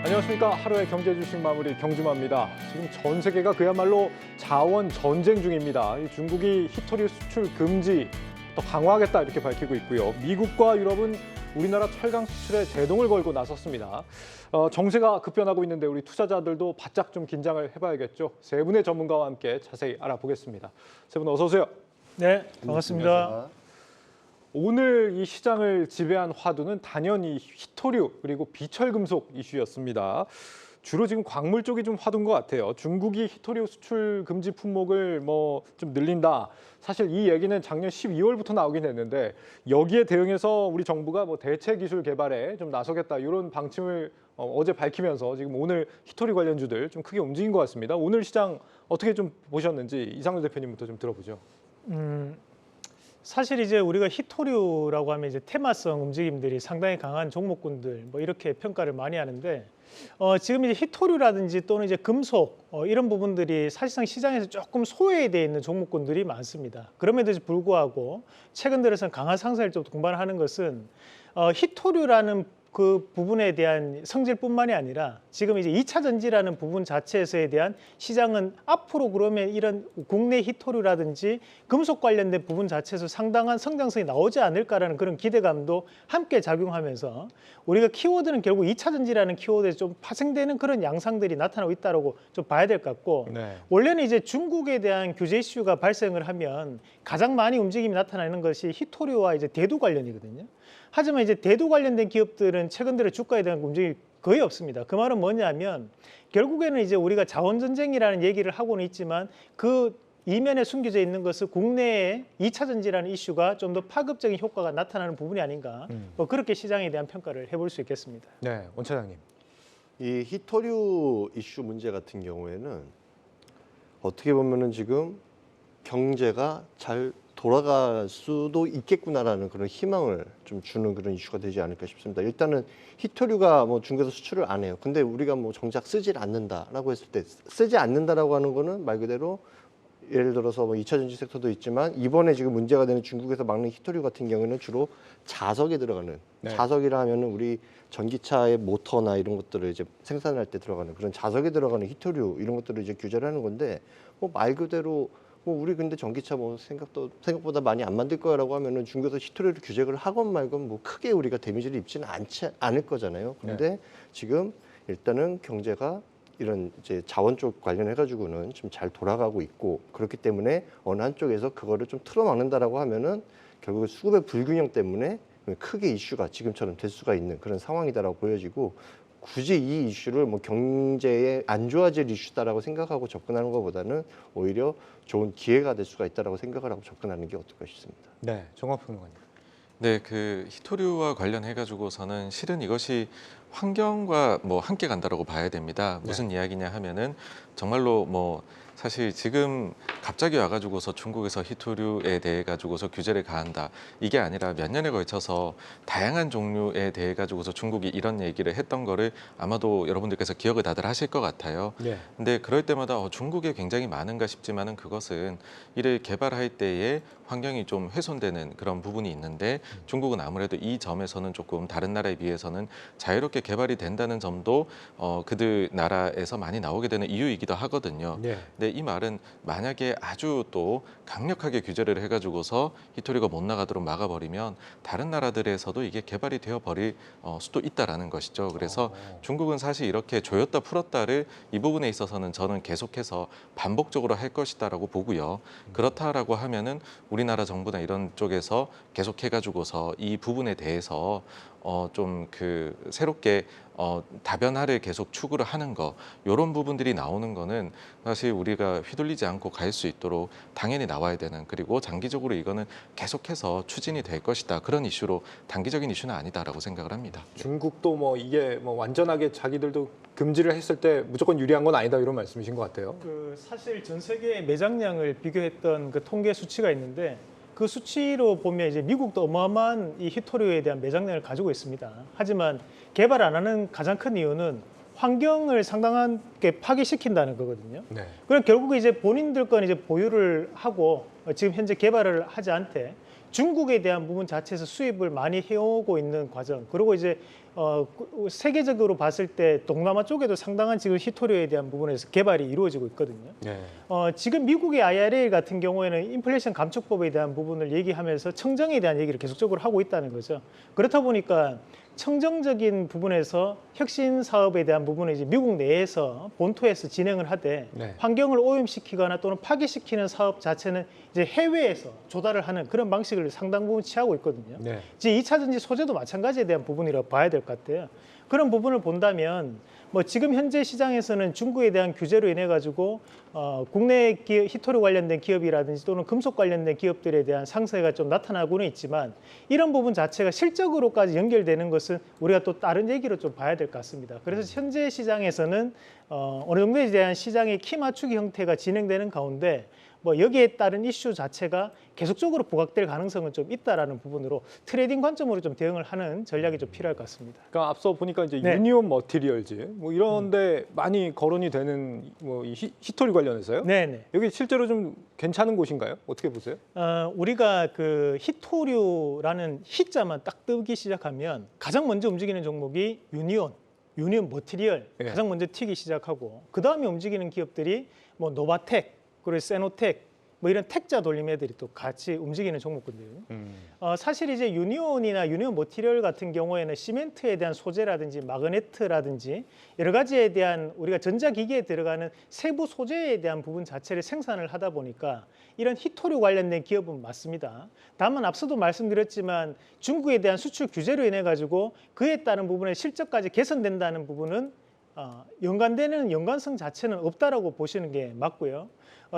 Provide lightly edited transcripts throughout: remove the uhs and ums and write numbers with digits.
안녕하십니까. 하루의 경제 주식 마무리 경주마입니다. 지금 전 세계가 그야말로 자원 전쟁 중입니다. 중국이 히토류 수출 금지 또 강화하겠다 이렇게 밝히고 있고요. 미국과 유럽은 우리나라 철강 수출에 제동을 걸고 나섰습니다. 정세가 급변하고 있는데 우리 투자자들도 바짝 좀 긴장을 해봐야겠죠. 세 분의 전문가와 함께 자세히 알아보겠습니다. 세 분 어서 오세요. 네, 반갑습니다. 오늘 이 시장을 지배한 화두는 단연히 히토류 그리고 비철금속 이슈였습니다. 주로 지금 광물 쪽이 좀 화두인 것 같아요. 중국이 히토류 수출 금지 품목을 좀 늘린다. 사실 이 얘기는 작년 12월부터 나오긴 했는데 여기에 대응해서 우리 정부가 대체 기술 개발에 좀 나서겠다 이런 방침을 어제 밝히면서 지금 오늘 히토류 관련주들 좀 크게 움직인 것 같습니다. 오늘 시장 어떻게 좀 보셨는지 이상훈 대표님부터 좀 들어보죠. 사실 이제 우리가 히토류라고 하면 이제 테마성 움직임들이 상당히 강한 종목군들 이렇게 평가를 많이 하는데 지금 이제 히토류라든지 또는 이제 금속 이런 부분들이 사실상 시장에서 조금 소외되어 있는 종목군들이 많습니다. 그럼에도 불구하고 최근 들어서는 강한 상승을 좀 동반하는 것은 히토류라는 그 부분에 대한 성질뿐만이 아니라 지금 이제 2차 전지라는 부분 자체에서에 대한 시장은 앞으로 그러면 이런 국내 히토류라든지 금속 관련된 부분 자체에서 상당한 성장성이 나오지 않을까라는 그런 기대감도 함께 작용하면서 우리가 키워드는 결국 2차 전지라는 키워드에 좀 파생되는 그런 양상들이 나타나고 있다고 좀 봐야 될 것 같고 원래는 이제 중국에 대한 규제 이슈가 발생을 하면 가장 많이 움직임이 나타나는 것이 히토류와 이제 대두 관련이거든요. 하지만 이제 대두 관련된 기업들은 최근 들어 주가에 대한 움직임이 거의 없습니다. 그 말은 뭐냐면 결국에는 이제 우리가 자원 전쟁이라는 얘기를 하고는 있지만 그 이면에 숨겨져 있는 것은 국내의 2차 전지라는 이슈가 좀 더 파급적인 효과가 나타나는 부분이 아닌가 그렇게 시장에 대한 평가를 해볼 수 있겠습니다. 네, 원 차장님. 이 히토류 이슈 문제 같은 경우에는 어떻게 보면은 지금 경제가 잘 돌아갈 수도 있겠구나라는 그런 희망을 좀 주는 그런 이슈가 되지 않을까 싶습니다. 일단은 히토류가 중국에서 수출을 안 해요. 근데 우리가 정작 쓰질 않는다라고 했을 때 쓰지 않는다라고 하는 거는 말 그대로 예를 들어서 2차 전지 섹터도 있지만 이번에 지금 문제가 되는 중국에서 막는 히토류 같은 경우에는 주로 자석에 들어가는 자석이라 하면은 우리 전기차의 모터나 이런 것들을 이제 생산할 때 들어가는 그런 자석에 들어가는 히토류 이런 것들을 이제 규제를 하는 건데 말 그대로 우리 근데 전기차 생각보다 많이 안 만들 거야라고 하면은 중국에서 히토류를 규제를 하건 말건 크게 우리가 데미지를 입지는 않을 거잖아요. 그런데 지금 일단은 경제가 이런 이제 자원 쪽 관련해 가지고는 좀 잘 돌아가고 있고 그렇기 때문에 어느 한쪽에서 그거를 좀 틀어막는다라고 하면은 결국 수급의 불균형 때문에 크게 이슈가 지금처럼 될 수가 있는 그런 상황이다라고 보여지고 굳이 이 이슈를 경제에 안 좋아질 이슈다라고 생각하고 접근하는 것보다는 오히려 좋은 기회가 될 수가 있다라고 생각을 하고 접근하는 게 어떨까 싶습니다. 네, 정확 평론가님. 네, 그 히토류와 관련해 가지고서는 실은 이것이 환경과 함께 간다라고 봐야 됩니다. 무슨 이야기냐 하면은 정말로 사실 지금 갑자기 와가지고서 중국에서 히토류에 대해 가지고서 규제를 가한다 이게 아니라 몇 년에 걸쳐서 다양한 종류에 대해 가지고서 중국이 이런 얘기를 했던 거를 아마도 여러분들께서 기억을 다들 하실 것 같아요. 근데 그럴 때마다 중국에 굉장히 많은가 싶지만은 그것은 이를 개발할 때에 환경이 좀 훼손되는 그런 부분이 있는데 중국은 아무래도 이 점에서는 조금 다른 나라에 비해서는 자유롭게 개발이 된다는 점도 그들 나라에서 많이 나오게 되는 이유이기도 하거든요. 근데 이 말은 만약에 아주 또 강력하게 규제를 해가지고서 히토류가 못 나가도록 막아버리면 다른 나라들에서도 이게 개발이 되어 버릴 수도 있다라는 것이죠. 그래서 중국은 사실 이렇게 조였다 풀었다를 이 부분에 있어서는 저는 계속해서 반복적으로 할 것이다라고 보고요. 그렇다라고 하면은 우리나라 정부나 이런 쪽에서 계속해가지고서 이 부분에 대해서 좀 새롭게 다변화를 계속 추구를 하는 거 이런 부분들이 나오는 거는 사실 우리가 휘둘리지 않고 갈 수 있도록 당연히 나와야 되는 그리고 장기적으로 이거는 계속해서 추진이 될 것이다 그런 이슈로 단기적인 이슈는 아니다라고 생각을 합니다. 중국도 이게 완전하게 자기들도 금지를 했을 때 무조건 유리한 건 아니다 이런 말씀이신 것 같아요. 사실 전 세계 매장량을 비교했던 그 통계 수치가 있는데 그 수치로 보면 이제 미국도 어마어마한 이 히토류에 대한 매장량을 가지고 있습니다. 하지만 개발 안 하는 가장 큰 이유는 환경을 상당하게 파괴시킨다는 거거든요. 그럼 결국 이제 본인들 건 이제 보유를 하고 지금 현재 개발을 하지 않되 중국에 대한 부분 자체에서 수입을 많이 해오고 있는 과정, 그리고 이제 세계적으로 봤을 때 동남아 쪽에도 상당한 지금 히토류에 대한 부분에서 개발이 이루어지고 있거든요. 네. 지금 미국의 IRA 같은 경우에는 인플레이션 감축법에 대한 부분을 얘기하면서 청정에 대한 얘기를 계속적으로 하고 있다는 거죠. 그렇다 보니까 청정적인 부분에서 혁신 사업에 대한 부분을 이제 미국 내에서 본토에서 진행을 하되 네. 환경을 오염시키거나 또는 파괴시키는 사업 자체는 이제 해외에서 조달을 하는 그런 방식을 상당 부분 취하고 있거든요. 네. 이제 2차 전지 소재도 마찬가지에 대한 부분이라고 봐야 될 것 같아요. 그런 부분을 본다면 뭐 지금 현재 시장에서는 중국에 대한 규제로 인해 가지고 국내 기업, 히토류 관련된 기업이라든지 또는 금속 관련된 기업들에 대한 상세가 좀 나타나고는 있지만 이런 부분 자체가 실적으로까지 연결되는 것은 우리가 또 다른 얘기로 좀 봐야 될 것 같습니다. 그래서 현재 시장에서는 어느 정도에 대한 시장의 키 맞추기 형태가 진행되는 가운데 뭐 여기에 따른 이슈 자체가 계속적으로 부각될 가능성은 좀 있다라는 부분으로 트레이딩 관점으로 좀 대응을 하는 전략이 좀 필요할 것 같습니다. 그러니까 앞서 보니까 이제 네. 유니온 머티리얼즈 뭐 이런데 많이 거론이 되는 뭐 이 히토류 관련해서요. 네네. 여기 실제로 좀 괜찮은 곳인가요? 어떻게 보세요? 우리가 그 히토류라는 히자만 딱 뜨기 시작하면 가장 먼저 움직이는 종목이 유니온 머티리얼 예. 가장 먼저 튀기 시작하고 그 다음에 움직이는 기업들이 뭐 노바텍 그리고 세노텍 뭐 이런 택자 돌림 애들이 또 같이 움직이는 종목군들이에요. 사실 이제 유니온이나 유니온 머티리얼 같은 경우에는 시멘트에 대한 소재라든지 마그네트라든지 여러 가지에 대한 우리가 전자기기에 들어가는 세부 소재에 대한 부분 자체를 생산을 하다 보니까 이런 히토류 관련된 기업은 맞습니다. 다만 앞서도 말씀드렸지만 중국에 대한 수출 규제로 인해 가지고 그에 따른 부분의 실적까지 개선된다는 부분은 연관되는 연관성 자체는 없다라고 보시는 게 맞고요.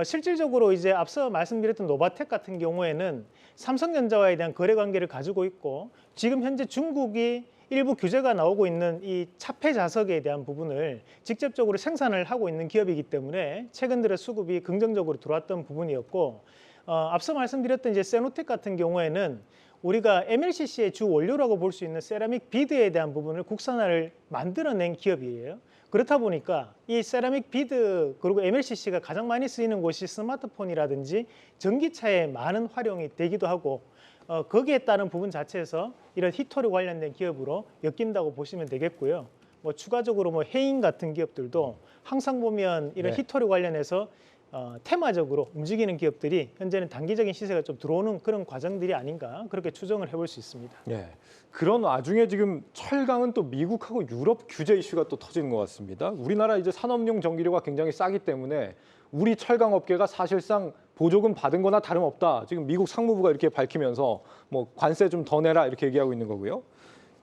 실질적으로 이제 앞서 말씀드렸던 노바텍 같은 경우에는 삼성전자와에 대한 거래 관계를 가지고 있고 지금 현재 중국이 일부 규제가 나오고 있는 이 차폐 자석에 대한 부분을 직접적으로 생산을 하고 있는 기업이기 때문에 최근 들어 수급이 긍정적으로 들어왔던 부분이었고 앞서 말씀드렸던 이제 세노텍 같은 경우에는 우리가 MLCC의 주 원료라고 볼 수 있는 세라믹 비드에 대한 부분을 국산화를 만들어낸 기업이에요. 그렇다 보니까 이 세라믹 비드 그리고 MLCC가 가장 많이 쓰이는 곳이 스마트폰이라든지 전기차에 많은 활용이 되기도 하고 거기에 따른 부분 자체에서 이런 히토류 관련된 기업으로 엮인다고 보시면 되겠고요. 뭐 추가적으로 뭐 해인 같은 기업들도 항상 보면 이런 네. 히토류 관련해서 테마적으로 움직이는 기업들이 현재는 단기적인 시세가 좀 들어오는 그런 과정들이 아닌가 그렇게 추정을 해볼 수 있습니다. 예. 그런 와중에 지금 철강은 또 미국하고 유럽 규제 이슈가 또 터지는 것 같습니다. 우리나라 이제 산업용 전기료가 굉장히 싸기 때문에 우리 철강 업계가 사실상 보조금 받은 거나 다름없다. 지금 미국 상무부가 이렇게 밝히면서 뭐 관세 좀 더 내라 이렇게 얘기하고 있는 거고요.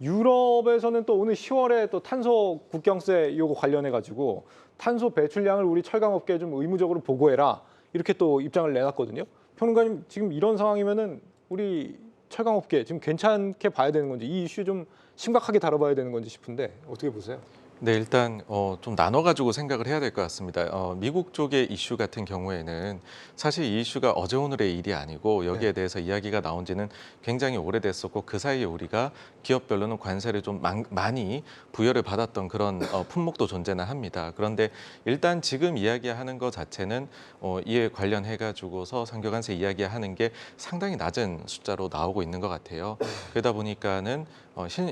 유럽에서는 또 오늘 10월에 또 탄소 국경세 요거 관련해 가지고 탄소 배출량을 우리 철강 업계에 좀 의무적으로 보고해라. 이렇게 또 입장을 내놨거든요. 평론가님 지금 이런 상황이면은 우리 철강 업계 지금 괜찮게 봐야 되는 건지 이 이슈 좀 심각하게 다뤄봐야 되는 건지 싶은데 어떻게 보세요? 네, 일단 좀 나눠가지고 생각을 해야 될 것 같습니다. 미국 쪽의 이슈 같은 경우에는 사실 이 이슈가 어제 오늘의 일이 아니고 여기에 대해서 이야기가 나온 지는 굉장히 오래됐었고 그 사이에 우리가 기업별로는 관세를 좀 많이 부여를 받았던 그런 품목도 존재는 합니다. 그런데 일단 지금 이야기하는 것 자체는 이에 관련해가지고서 상교관세 이야기하는 게 상당히 낮은 숫자로 나오고 있는 것 같아요. 그러다 보니까는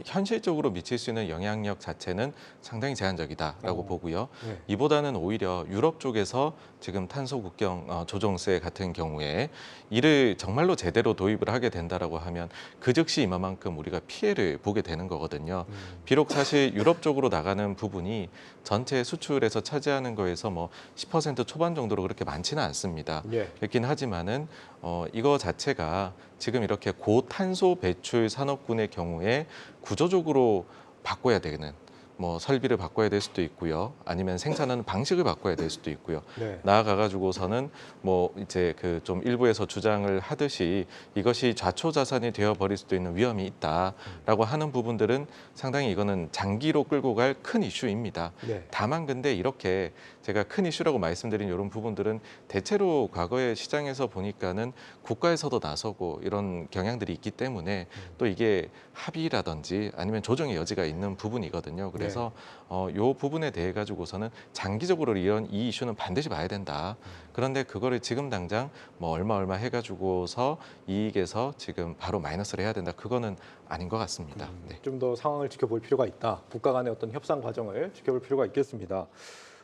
현실적으로 미칠 수 있는 영향력 자체는 상당히 제한적이다라고 보고요. 네. 이보다는 오히려 유럽 쪽에서 지금 탄소 국경 조정세 같은 경우에 이를 정말로 제대로 도입을 하게 된다라고 하면 그 즉시 이만큼 우리가 피해를 보게 되는 거거든요. 비록 사실 유럽 쪽으로 나가는 부분이 전체 수출에서 차지하는 거에서 뭐 10% 초반 정도로 그렇게 많지는 않습니다. 예. 그렇긴 하지만은 이거 자체가 지금 이렇게 고탄소 배출 산업군의 경우에 구조적으로 바꿔야 되는 뭐 설비를 바꿔야 될 수도 있고요. 아니면 생산하는 방식을 바꿔야 될 수도 있고요. 네. 나아가 가지고서는 뭐 이제 그 좀 일부에서 주장을 하듯이 이것이 좌초자산이 되어 버릴 수도 있는 위험이 있다라고 하는 부분들은 상당히 이거는 장기로 끌고 갈 큰 이슈입니다. 네. 다만 근데 이렇게 제가 큰 이슈라고 말씀드린 이런 부분들은 대체로 과거의 시장에서 보니까는 국가에서도 나서고 이런 경향들이 있기 때문에 또 이게 합의라든지 아니면 조정의 여지가 있는 부분이거든요. 그래서 그래서 요 부분에 대해 가지고서는 장기적으로 이 이슈는 반드시 봐야 된다. 그런데 그거를 지금 당장 뭐 얼마 해가지고서 이익에서 지금 바로 마이너스를 해야 된다. 그거는 아닌 것 같습니다. 네. 좀 더 상황을 지켜볼 필요가 있다. 국가 간의 어떤 협상 과정을 지켜볼 필요가 있겠습니다.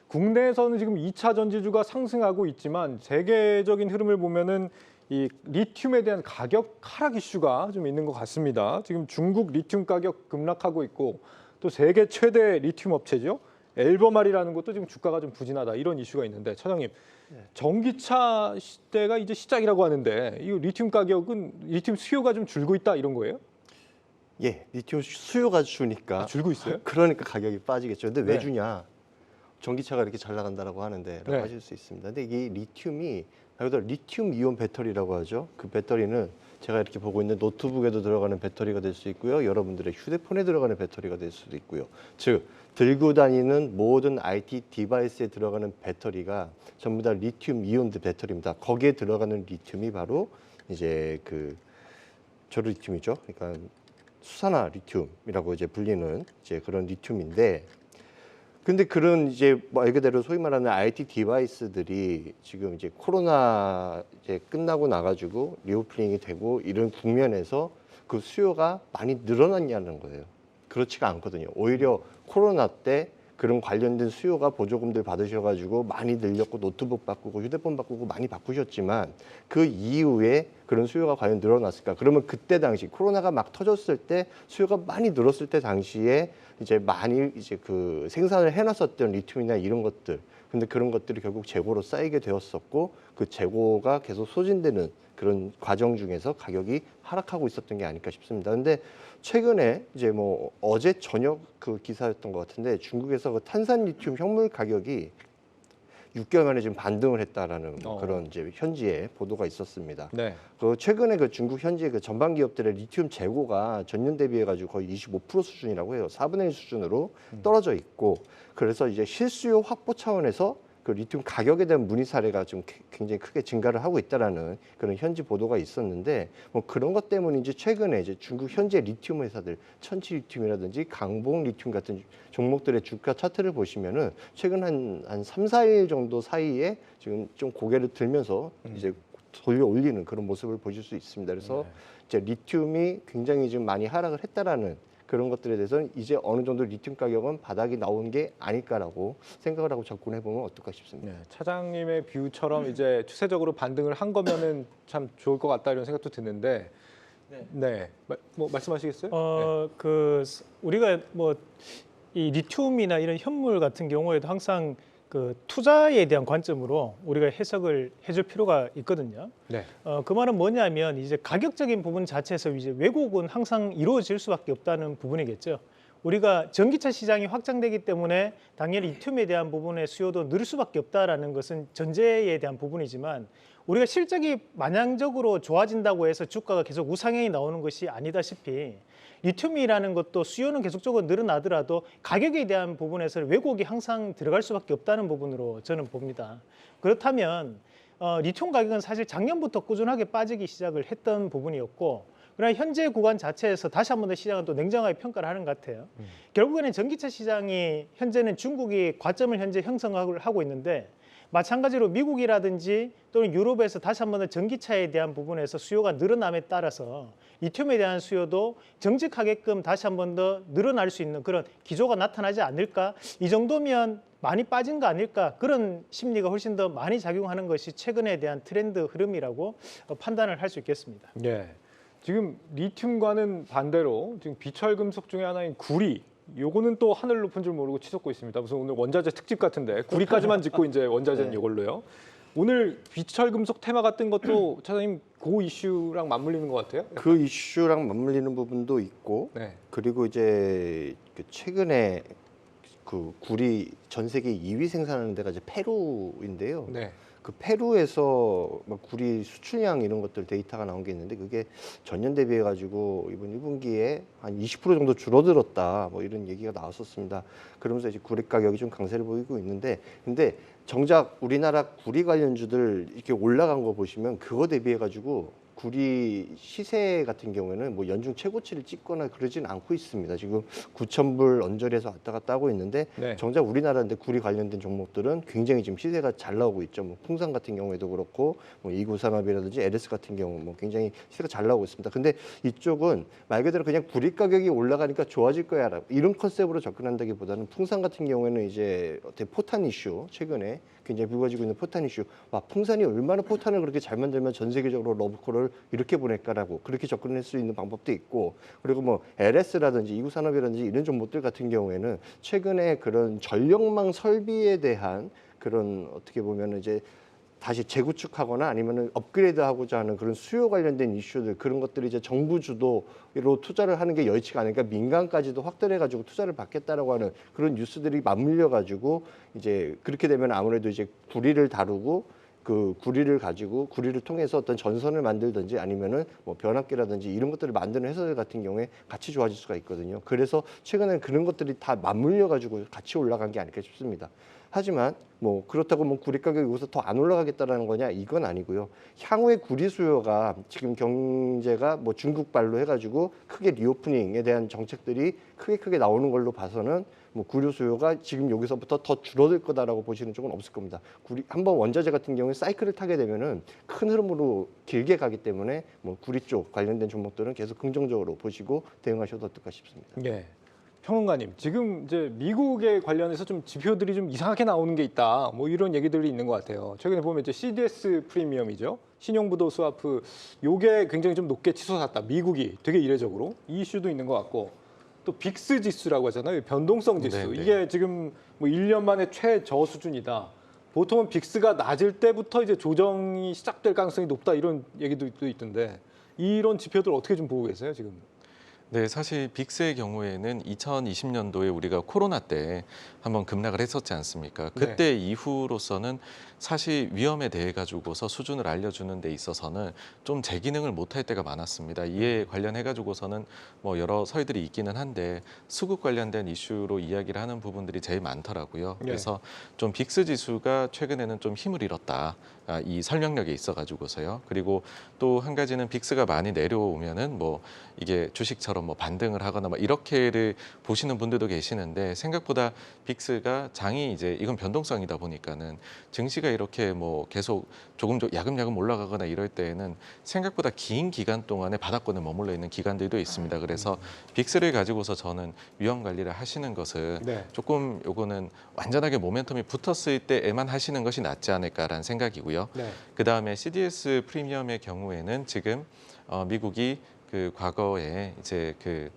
국내에서는 지금 2차 전지주가 상승하고 있지만 세계적인 흐름을 보면은 이 리튬에 대한 가격 하락 이슈가 좀 있는 것 같습니다. 지금 중국 리튬 가격 급락하고 있고 또 세계 최대 리튬 업체죠. 엘버말이라는 것도 지금 주가가 좀 부진하다 이런 이슈가 있는데 차장님 전기차 시대가 이제 시작이라고 하는데 이 리튬 수요가 좀 줄고 있다 이런 거예요? 예, 리튬 수요가 주니까 줄고 있어요? 그러니까 가격이 빠지겠죠. 근데 왜 네. 주냐? 전기차가 이렇게 잘 나간다라고 하는데라고 네. 하실 수 있습니다. 근데 이 리튬이 여기다 리튬 이온 배터리라고 하죠. 그 배터리는 제가 이렇게 보고 있는 노트북에도 들어가는 배터리가 될 수 있고요. 여러분들의 휴대폰에 들어가는 배터리가 될 수도 있고요. 즉 들고 다니는 모든 IT 디바이스에 들어가는 배터리가 전부 다 리튬 이온 배터리입니다. 거기에 들어가는 리튬이 바로 이제 그 저리튬이죠. 그러니까 수산화 리튬이라고 이제 불리는 이제 그런 리튬인데, 근데 그런 이제 말 그대로 소위 말하는 IT 디바이스들이 지금 이제 코로나 이제 끝나고 나가지고 리오프닝이 되고 이런 국면에서 그 수요가 많이 늘어났냐는 거예요. 그렇지가 않거든요. 오히려 코로나 때 그런 관련된 수요가 보조금들 받으셔가지고 많이 늘렸고 노트북 바꾸고 휴대폰 바꾸고 많이 바꾸셨지만 그 이후에 그런 수요가 과연 늘어났을까? 그러면 그때 당시 코로나가 막 터졌을 때 수요가 많이 늘었을 때 당시에 이제 많이 이제 그 생산을 해놨었던 리튬이나 이런 것들, 근데 그런 것들이 결국 재고로 쌓이게 되었었고 그 재고가 계속 소진되는 그런 과정 중에서 가격이 하락하고 있었던 게 아닐까 싶습니다. 근데 최근에 이제 뭐 어제 저녁 그 기사였던 것 같은데 중국에서 그 탄산 리튬 현물 가격이 6개월 만에 지금 반등을 했다라는 그런 이제 현지에 보도가 있었습니다. 네. 그 최근에 그 중국 현지의 그 전반 기업들의 리튬 재고가 전년 대비해 가지고 거의 25% 수준이라고 해요. 4분의 1 수준으로 떨어져 있고, 그래서 이제 실수요 확보 차원에서 그 리튬 가격에 대한 문의 사례가 좀 굉장히 크게 증가를 하고 있다라는 그런 현지 보도가 있었는데, 뭐 그런 것 때문인지 최근에 이제 중국 현재 리튬 회사들 천치 리튬이라든지 강봉 리튬 같은 종목들의 주가 차트를 보시면은 최근 한 3, 4일 정도 사이에 지금 좀 고개를 들면서 이제 돌려 올리는 그런 모습을 보실 수 있습니다. 그래서 이제 리튬이 굉장히 지금 많이 하락을 했다라는 그런 것들에 대해서는 이제 어느 정도 리튬 가격은 바닥이 나온 게 아닐까라고 생각을 하고 접근해 보면 어떨까 싶습니다. 네, 차장님의 뷰처럼 이제 추세적으로 반등을 한 거면은 참 좋을 것 같다 이런 생각도 드는데, 뭐 말씀하시겠어요? 그 우리가 뭐 이 리튬이나 이런 현물 같은 경우에도 항상 그 투자에 대한 관점으로 우리가 해석을 해줄 필요가 있거든요. 네. 그 말은 뭐냐면 이제 가격적인 부분 자체에서 이제 왜곡은 항상 이루어질 수밖에 없다는 부분이겠죠. 우리가 전기차 시장이 확장되기 때문에 당연히 리튬에 대한 부분의 수요도 늘 수밖에 없다라는 것은 전제에 대한 부분이지만, 우리가 실적이 마냥적으로 좋아진다고 해서 주가가 계속 우상향이 나오는 것이 아니다시피 리튬이라는 것도 수요는 계속적으로 늘어나더라도 가격에 대한 부분에서 왜곡이 항상 들어갈 수밖에 없다는 부분으로 저는 봅니다. 그렇다면 리튬 가격은 사실 작년부터 꾸준하게 빠지기 시작을 했던 부분이었고, 그러나 현재 구간 자체에서 다시 한 번 더 시장은 또 냉정하게 평가를 하는 것 같아요. 결국에는 전기차 시장이 현재는 중국이 과점을 현재 형성하고 있는데, 마찬가지로 미국이라든지 또는 유럽에서 다시 한 번 더 전기차에 대한 부분에서 수요가 늘어남에 따라서 리튬에 대한 수요도 정직하게끔 다시 한 번 더 늘어날 수 있는 그런 기조가 나타나지 않을까? 이 정도면 많이 빠진 거 아닐까? 그런 심리가 훨씬 더 많이 작용하는 것이 최근에 대한 트렌드 흐름이라고 판단을 할 수 있겠습니다. 네. 지금 리튬과는 반대로 지금 비철 금속 중에 하나인 구리, 요거는 또 하늘 높은 줄 모르고 치솟고 있습니다. 무슨 오늘 원자재 특집 같은데 구리까지만 짚고 이제 원자재는 이걸로요. 오늘 비철 금속 테마 같은 것도 차장님 그 이슈랑 맞물리는 것 같아요. 그 이슈랑 맞물리는 부분도 있고, 네. 그리고 이제 그 최근에 그 구리 전 세계 2위 생산하는 데가 이제 페루인데요. 네. 그 페루에서 막 구리 수출량 이런 것들 데이터가 나온 게 있는데, 그게 전년 대비해 가지고 이번 1분기에 한 20% 정도 줄어들었다, 뭐 이런 얘기가 나왔었습니다. 그러면서 이제 구리 가격이 좀 강세를 보이고 있는데, 근데 정작 우리나라 구리 관련주들 이렇게 올라간 거 보시면 그거 대비해 가지고 구리 시세 같은 경우에는 뭐 연중 최고치를 찍거나 그러진 않고 있습니다. 지금 9,000불 언저리에서 왔다 갔다 하고 있는데 네. 정작 우리나라인데 구리 관련된 종목들은 굉장히 지금 시세가 잘 나오고 있죠. 뭐 풍산 같은 경우에도 그렇고 뭐 이구산업이라든지 LS 같은 경우 뭐 굉장히 시세가 잘 나오고 있습니다. 근데 이쪽은 말 그대로 그냥 구리 가격이 올라가니까 좋아질 거야 이런 컨셉으로 접근한다기보다는 풍산 같은 경우에는 이제 포탄 이슈 최근에 굉장히 불거지고 있는 포탄 이슈. 와, 풍산이 얼마나 포탄을 그렇게 잘 만들면 전 세계적으로 러브콜을 이렇게 보낼까라고 그렇게 접근할 수 있는 방법도 있고, 그리고 뭐 LS라든지 이구산업이라든지 이런 종목들 같은 경우에는 최근에 그런 전력망 설비에 대한 그런 어떻게 보면 이제 다시 재구축하거나 아니면은 업그레이드하고자 하는 그런 수요 관련된 이슈들, 그런 것들이 이제 정부 주도로 투자를 하는 게 여의치가 않으니까 민간까지도 확대를 해가지고 투자를 받겠다라고 하는 그런 뉴스들이 맞물려 가지고 이제 그렇게 되면 아무래도 이제 구리를 다루고 그 구리를 가지고 구리를 통해서 어떤 전선을 만들든지 아니면은 뭐 변압기라든지 이런 것들을 만드는 회사들 같은 경우에 같이 좋아질 수가 있거든요. 그래서 최근에는 그런 것들이 다 맞물려 가지고 같이 올라간 게 아닐까 싶습니다. 하지만 뭐 그렇다고 뭐 구리 가격이 여기서 더 안 올라가겠다라는 거냐, 이건 아니고요. 향후에 구리 수요가 지금 경제가 뭐 중국발로 해가지고 크게 리오프닝에 대한 정책들이 크게 나오는 걸로 봐서는 뭐 구리 수요가 지금 여기서부터 더 줄어들 거다라고 보시는 쪽은 없을 겁니다. 구리 한번 원자재 같은 경우에 사이클을 타게 되면은 큰 흐름으로 길게 가기 때문에 뭐 구리 쪽 관련된 종목들은 계속 긍정적으로 보시고 대응하셔도 어떨까 싶습니다. 예. 평론가님, 지금 이제 미국에 관련해서 좀 지표들이 좀 이상하게 나오는 게 있다, 뭐 이런 얘기들이 있는 것 같아요. 최근에 보면 이제 CDS 프리미엄이죠, 신용부도 스와프, 요게 굉장히 좀 높게 치솟았다. 미국이 되게 이례적으로 이 이슈도 있는 것 같고, 또 빅스 지수라고 하잖아요, 변동성 지수. 네, 네. 이게 지금 뭐 1년 만에 최저 수준이다. 보통은 빅스가 낮을 때부터 이제 조정이 시작될 가능성이 높다, 이런 얘기도 또 있던데, 이런 지표들 어떻게 좀 보고 계세요 지금? 네, 사실 빅스의 경우에는 2020년도에 우리가 코로나 때 한번 급락을 했었지 않습니까? 그때 이후로서는 사실 위험에 대해 가지고서 수준을 알려주는 데 있어서는 좀 제 기능을 못할 때가 많았습니다. 이에 관련해 가지고서는 뭐 여러 서의들이 있기는 한데 수급 관련된 이슈로 이야기를 하는 부분들이 제일 많더라고요. 그래서 좀 빅스 지수가 최근에는 좀 힘을 잃었다. 이 설명력에 있어 가지고서요. 그리고 또 한 가지는 빅스가 많이 내려오면은 뭐 이게 주식처럼 뭐 반등을 하거나 뭐 이렇게를 보시는 분들도 계시는데, 생각보다 빅스가 장이 이제 이건 변동성이다 보니까는 증시가 이렇게 뭐 계속 조금 야금야금 올라가거나 이럴 때에는 생각보다 긴 기간 동안에 바닥권에 머물러 있는 기간들도 있습니다. 그래서 빅스를 가지고서 저는 위험 관리를 하시는 것은 조금 요거는 완전하게 모멘텀이 붙었을 때에만 하시는 것이 낫지 않을까라는 생각이고요. 그 다음에 CDS 프리미엄의 경우에는 지금 미국이 그 과거에 이제 그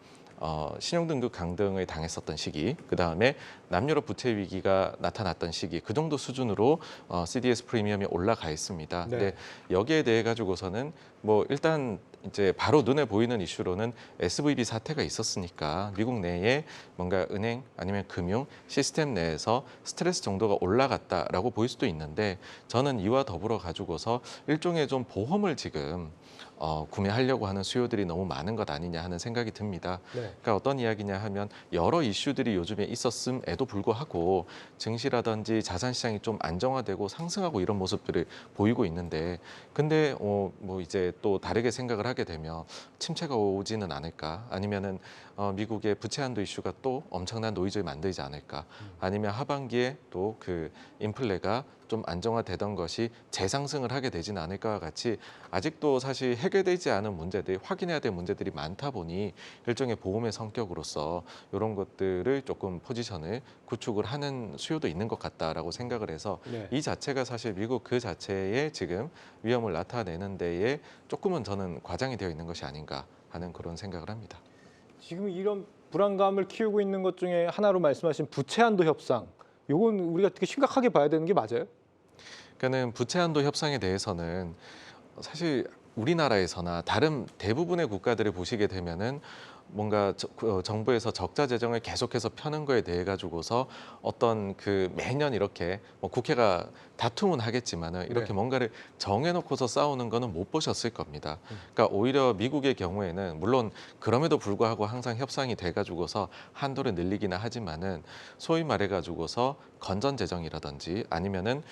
신용등급 강등을 당했었던 시기, 그 다음에 남유럽 부채 위기가 나타났던 시기, 그 정도 수준으로 CDS 프리미엄이 올라가 있습니다. 근데 여기에 대해 가지고서는 뭐 일단 이제 바로 눈에 보이는 이슈로는 SVB 사태가 있었으니까 미국 내에 뭔가 은행 아니면 금융 시스템 내에서 스트레스 정도가 올라갔다라고 보일 수도 있는데, 저는 이와 더불어 가지고서 일종의 좀 보험을 지금 구매하려고 하는 수요들이 너무 많은 것 아니냐 하는 생각이 듭니다. 그러니까 어떤 이야기냐 하면 여러 이슈들이 요즘에 있었음에도 불구하고 증시라든지 자산시장이 좀 안정화되고 상승하고 이런 모습들을 보이고 있는데, 근데 뭐 이제 또 다르게 생각을 하게 되면 침체가 오지는 않을까, 아니면은 미국의 부채 한도 이슈가 또 엄청난 노이즈를 만들지 않을까, 아니면 하반기에 또 그 인플레가 좀 안정화되던 것이 재상승을 하게 되지는 않을까와 같이 아직도 사실 해결되지 않은 문제들, 확인해야 될 문제들이 많다 보니 일종의 보험의 성격으로서 이런 것들을 조금 포지션을 구축을 하는 수요도 있는 것 같다라고 생각을 해서 이 자체가 사실 미국 그 자체에 지금 위험을 나타내는 데에 조금은 저는 과장이 되어 있는 것이 아닌가 하는 그런 생각을 합니다. 지금 이런 불안감을 키우고 있는 것 중에 하나로 말씀하신 부채 한도 협상, 요건 우리가 되게 심각하게 봐야 되는 게 맞아요? 그러니까는 부채 한도 협상에 대해서는 사실 우리나라에서나 다른 대부분의 국가들을 보시게 되면은 뭔가 정부에서 적자 재정을 계속해서 펴는 거에 대해 가지고서 어떤 그 매년 이렇게 뭐 국회가 다툼은 하겠지만은 이렇게 뭔가를 정해놓고서 싸우는 거는 못 보셨을 겁니다. 그러니까 오히려 미국의 경우에는 물론 그럼에도 불구하고 항상 협상이 돼 가지고서 한도를 늘리기는 하지만은 소위 말해 가지고서 건전 재정이라든지 아니면은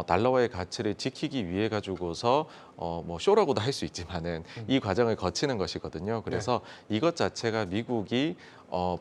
달러화의 가치를 지키기 위해 가지고서 뭐 쇼라고도 할 수 있지만은 이 과정을 거치는 것이거든요. 그래서 이것 자체가 미국이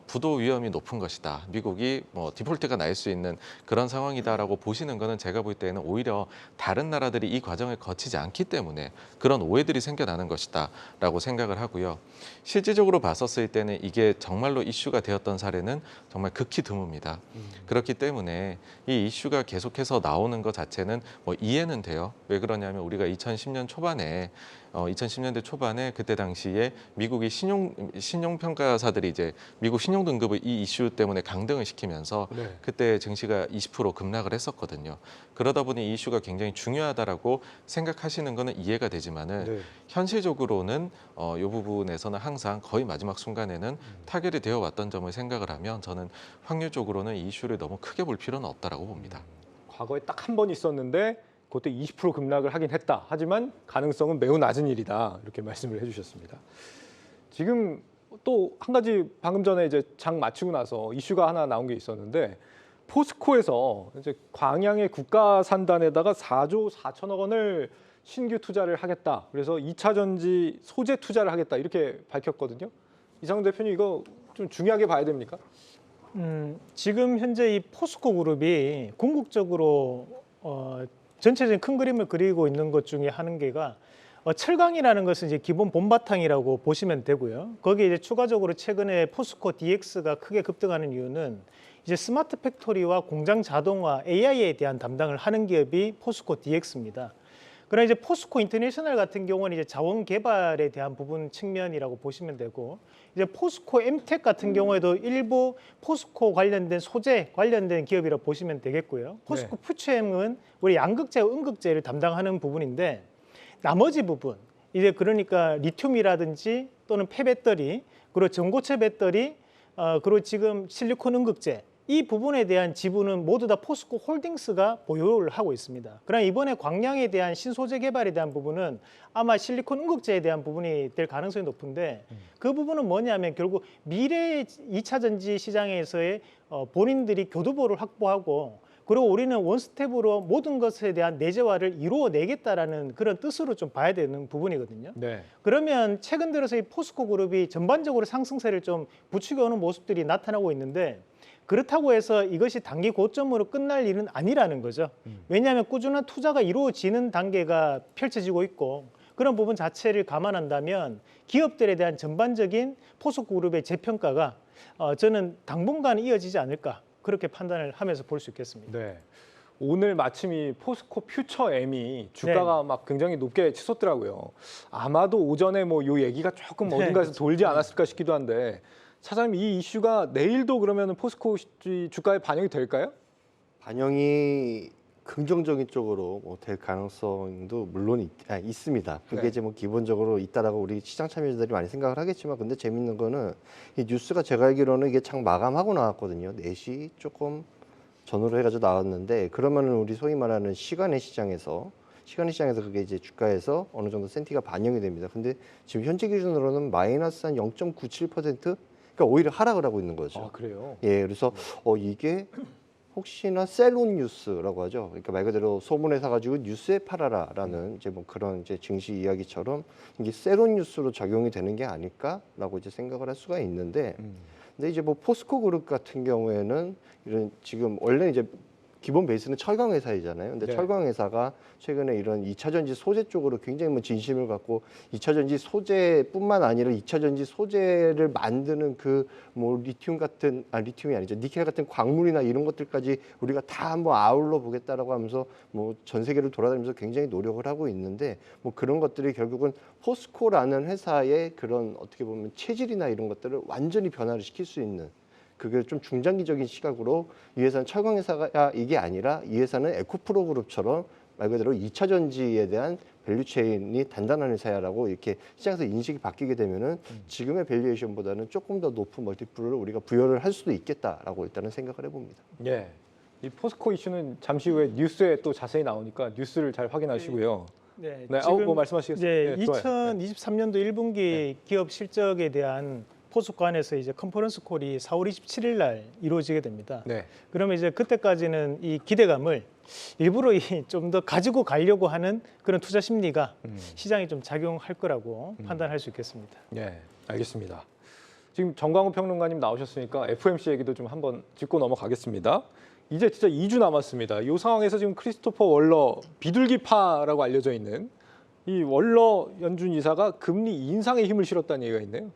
부도 위험이 높은 것이다. 미국이 뭐 디폴트가 날 수 있는 그런 상황이다라고 보시는 거는 제가 볼 때는 오히려 다른 나라들이 이 과정을 거치지 않기 때문에 그런 오해들이 생겨나는 것이다라고 생각을 하고요. 실질적으로 봤었을 때는 이게 정말로 이슈가 되었던 사례는 정말 극히 드뭅니다. 그렇기 때문에 이 이슈가 계속해서 나오는 것 자체는 뭐 이해는 돼요. 왜 그러냐면 우리가 2010년 초반에 2010년대 초반에 그때 당시에 미국이 신용 평가사들이 이제 미국 신용 등급을 이 이슈 때문에 강등을 시키면서 그때 증시가 20% 급락을 했었거든요. 그러다 보니 이 이슈가 굉장히 중요하다라고 생각하시는 거는 이해가 되지만은 현실적으로는 이 부분에서는 항상 거의 마지막 순간에는 타결이 되어 왔던 점을 생각을 하면 저는 확률적으로는 이 이슈를 너무 크게 볼 필요는 없다라고 봅니다. 과거에 딱 한 번 있었는데 그때 20% 급락을 하긴 했다. 하지만 가능성은 매우 낮은 일이다. 이렇게 말씀을 해주셨습니다. 지금 또 한 가지 방금 전에 이제 장 마치고 나서 이슈가 하나 나온 게 있었는데 포스코에서 이제 광양의 국가산단에다가 4조 4천억 원을 신규 투자를 하겠다. 그래서 2차 전지 소재 투자를 하겠다. 이렇게 밝혔거든요. 이상훈 대표님 이거 좀 중요하게 봐야 됩니까? 지금 현재 이 포스코 그룹이 궁극적으로 전체적인 큰 그림을 그리고 있는 것 중에 한 개가 철강이라는 것은 이제 기본 본바탕이라고 보시면 되고요. 거기에 이제 추가적으로 최근에 포스코 DX가 크게 급등하는 이유는 이제 스마트 팩토리와 공장 자동화, AI에 대한 담당을 하는 기업이 포스코 DX입니다. 그러나 이제 포스코 인터내셔널 같은 경우는 이제 자원 개발에 대한 부분 측면이라고 보시면 되고, 이제 포스코 엠텍 같은 경우에도 일부 포스코 관련된 소재 관련된 기업이라고 보시면 되겠고요. 포스코 퓨처엠은 우리 양극재와 음극재를 담당하는 부분인데, 나머지 부분 이제 그러니까 리튬이라든지 또는 폐배터리, 그리고 전고체 배터리, 그리고 지금 실리콘 음극재, 이 부분에 대한 지분은 모두 다 포스코 홀딩스가 보유를 하고 있습니다. 그러나 이번에 광양에 대한 신소재 개발에 대한 부분은 아마 실리콘 음극재에 대한 부분이 될 가능성이 높은데, 그 부분은 뭐냐면 결국 미래의 2차 전지 시장에서의 본인들이 교두보를 확보하고, 그리고 우리는 원스텝으로 모든 것에 대한 내재화를 이루어내겠다라는 그런 뜻으로 좀 봐야 되는 부분이거든요. 그러면 최근 들어서 이 포스코 그룹이 전반적으로 상승세를 좀 부추겨오는 모습들이 나타나고 있는데, 그렇다고 해서 이것이 단기 고점으로 끝날 일은 아니라는 거죠. 왜냐하면 꾸준한 투자가 이루어지는 단계가 펼쳐지고 있고, 그런 부분 자체를 감안한다면 기업들에 대한 전반적인 포스코 그룹의 재평가가 저는 당분간 이어지지 않을까, 그렇게 판단을 하면서 볼 수 있겠습니다. 오늘 마침 이 포스코 퓨처엠이 주가가 막 굉장히 높게 치솟더라고요. 아마도 오전에 뭐 요 얘기가 조금 어딘가에서 돌지 않았을까 싶기도 한데, 차장님 이 이슈가 내일도 그러면 포스코 주가에 반영이 될까요? 반영이 긍정적인 쪽으로 될 가능성도 물론 있습니다. 그게 이제 뭐 기본적으로 있다라고 우리 시장 참여자들이 많이 생각을 하겠지만, 근데 재밌는 거는 이 뉴스가 제가 알기로는 이게 장 마감하고 나왔거든요. 4시 조금 전후로 해가지고 나왔는데, 그러면은 우리 소위 말하는 시간의 시장에서 그게 이제 주가에서 어느 정도 센티가 반영이 됩니다. 근데 지금 현재 기준으로는 마이너스 한 0.97%, 그러니까 오히려 하락을 하고 있는 거죠. 아, 그래요? 예, 그래서 이게 혹시나 셀온 뉴스라고 하죠. 그러니까 말 그대로 소문에 사가지고 뉴스에 팔아라라는 이제 뭐 그런 이제 증시 이야기처럼 이게 셀온 뉴스로 작용이 되는 게 아닐까라고 이제 생각을 할 수가 있는데, 근데 이제 뭐 포스코 그룹 같은 경우에는 이런 지금 원래 이제 기본 베이스는 철강 회사이잖아요. 근데 철강 회사가 최근에 이런 2차 전지 소재 쪽으로 굉장히 뭐 진심을 갖고 2차 전지 소재뿐만 아니라 2차 전지 소재를 만드는 그 뭐 리튬이 아니죠. 니켈 같은 광물이나 이런 것들까지 우리가 다 한번 아울러 보겠다라고 하면서 뭐 전 세계를 돌아다니면서 굉장히 노력을 하고 있는데, 뭐 그런 것들이 결국은 포스코라는 회사의 그런 어떻게 보면 체질이나 이런 것들을 완전히 변화를 시킬 수 있는, 그게 좀 중장기적인 시각으로 이 회사는 철강 회사가 이게 아니라 이 회사는 에코프로 그룹처럼 말 그대로 2차 전지에 대한 밸류체인이 단단한 회사야라고 이렇게 시장에서 인식이 바뀌게 되면은 지금의 밸류에이션보다는 조금 더 높은 멀티플을 우리가 부여를 할 수도 있겠다라고 일단은 생각을 해봅니다. 이 포스코 이슈는 잠시 후에 뉴스에 또 자세히 나오니까 뉴스를 잘 확인하시고요. 지금 뭐 말씀하시겠어요? 2023년도 1분기 기업 실적에 대한 포스코 안에서 이제 컨퍼런스 콜이 4월 27일 날 이루어지게 됩니다. 네. 그러면 이제 그때까지는 이 기대감을 일부러 좀 더 가지고 가려고 하는 그런 투자 심리가 시장에 좀 작용할 거라고 판단할 수 있겠습니다. 네, 알겠습니다. 지금 정광훈 평론가님 나오셨으니까 FOMC 얘기도 좀 한번 짚고 넘어가겠습니다. 이제 진짜 2주 남았습니다. 이 상황에서 지금 크리스토퍼 월러 비둘기파라고 알려져 있는 이 월러 연준 이사가 금리 인상에 힘을 실었다는 얘기가 있네요.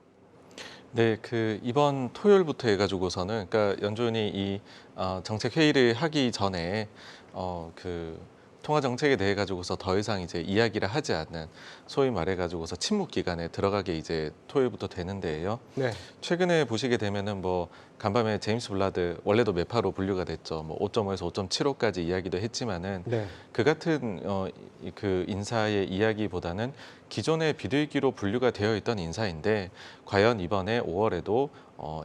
네, 이번 토요일부터 해가지고서는 그러니까 연준이 이 정책 회의를 하기 전에 통화 정책에 대해 가지고서 더 이상 이제 이야기를 하지 않는 소위 말해 가지고서 침묵 기간에 들어가게 이제 토요일부터 되는데요. 네. 최근에 보시게 되면은 뭐 간밤에 제임스 블라드 원래도 매파로 분류가 됐죠. 뭐 5.5에서 5.75까지 이야기도 했지만은 네. 그 같은 그 인사의 이야기보다는 기존의 비둘기로 분류가 되어 있던 인사인데 과연 이번에 5월에도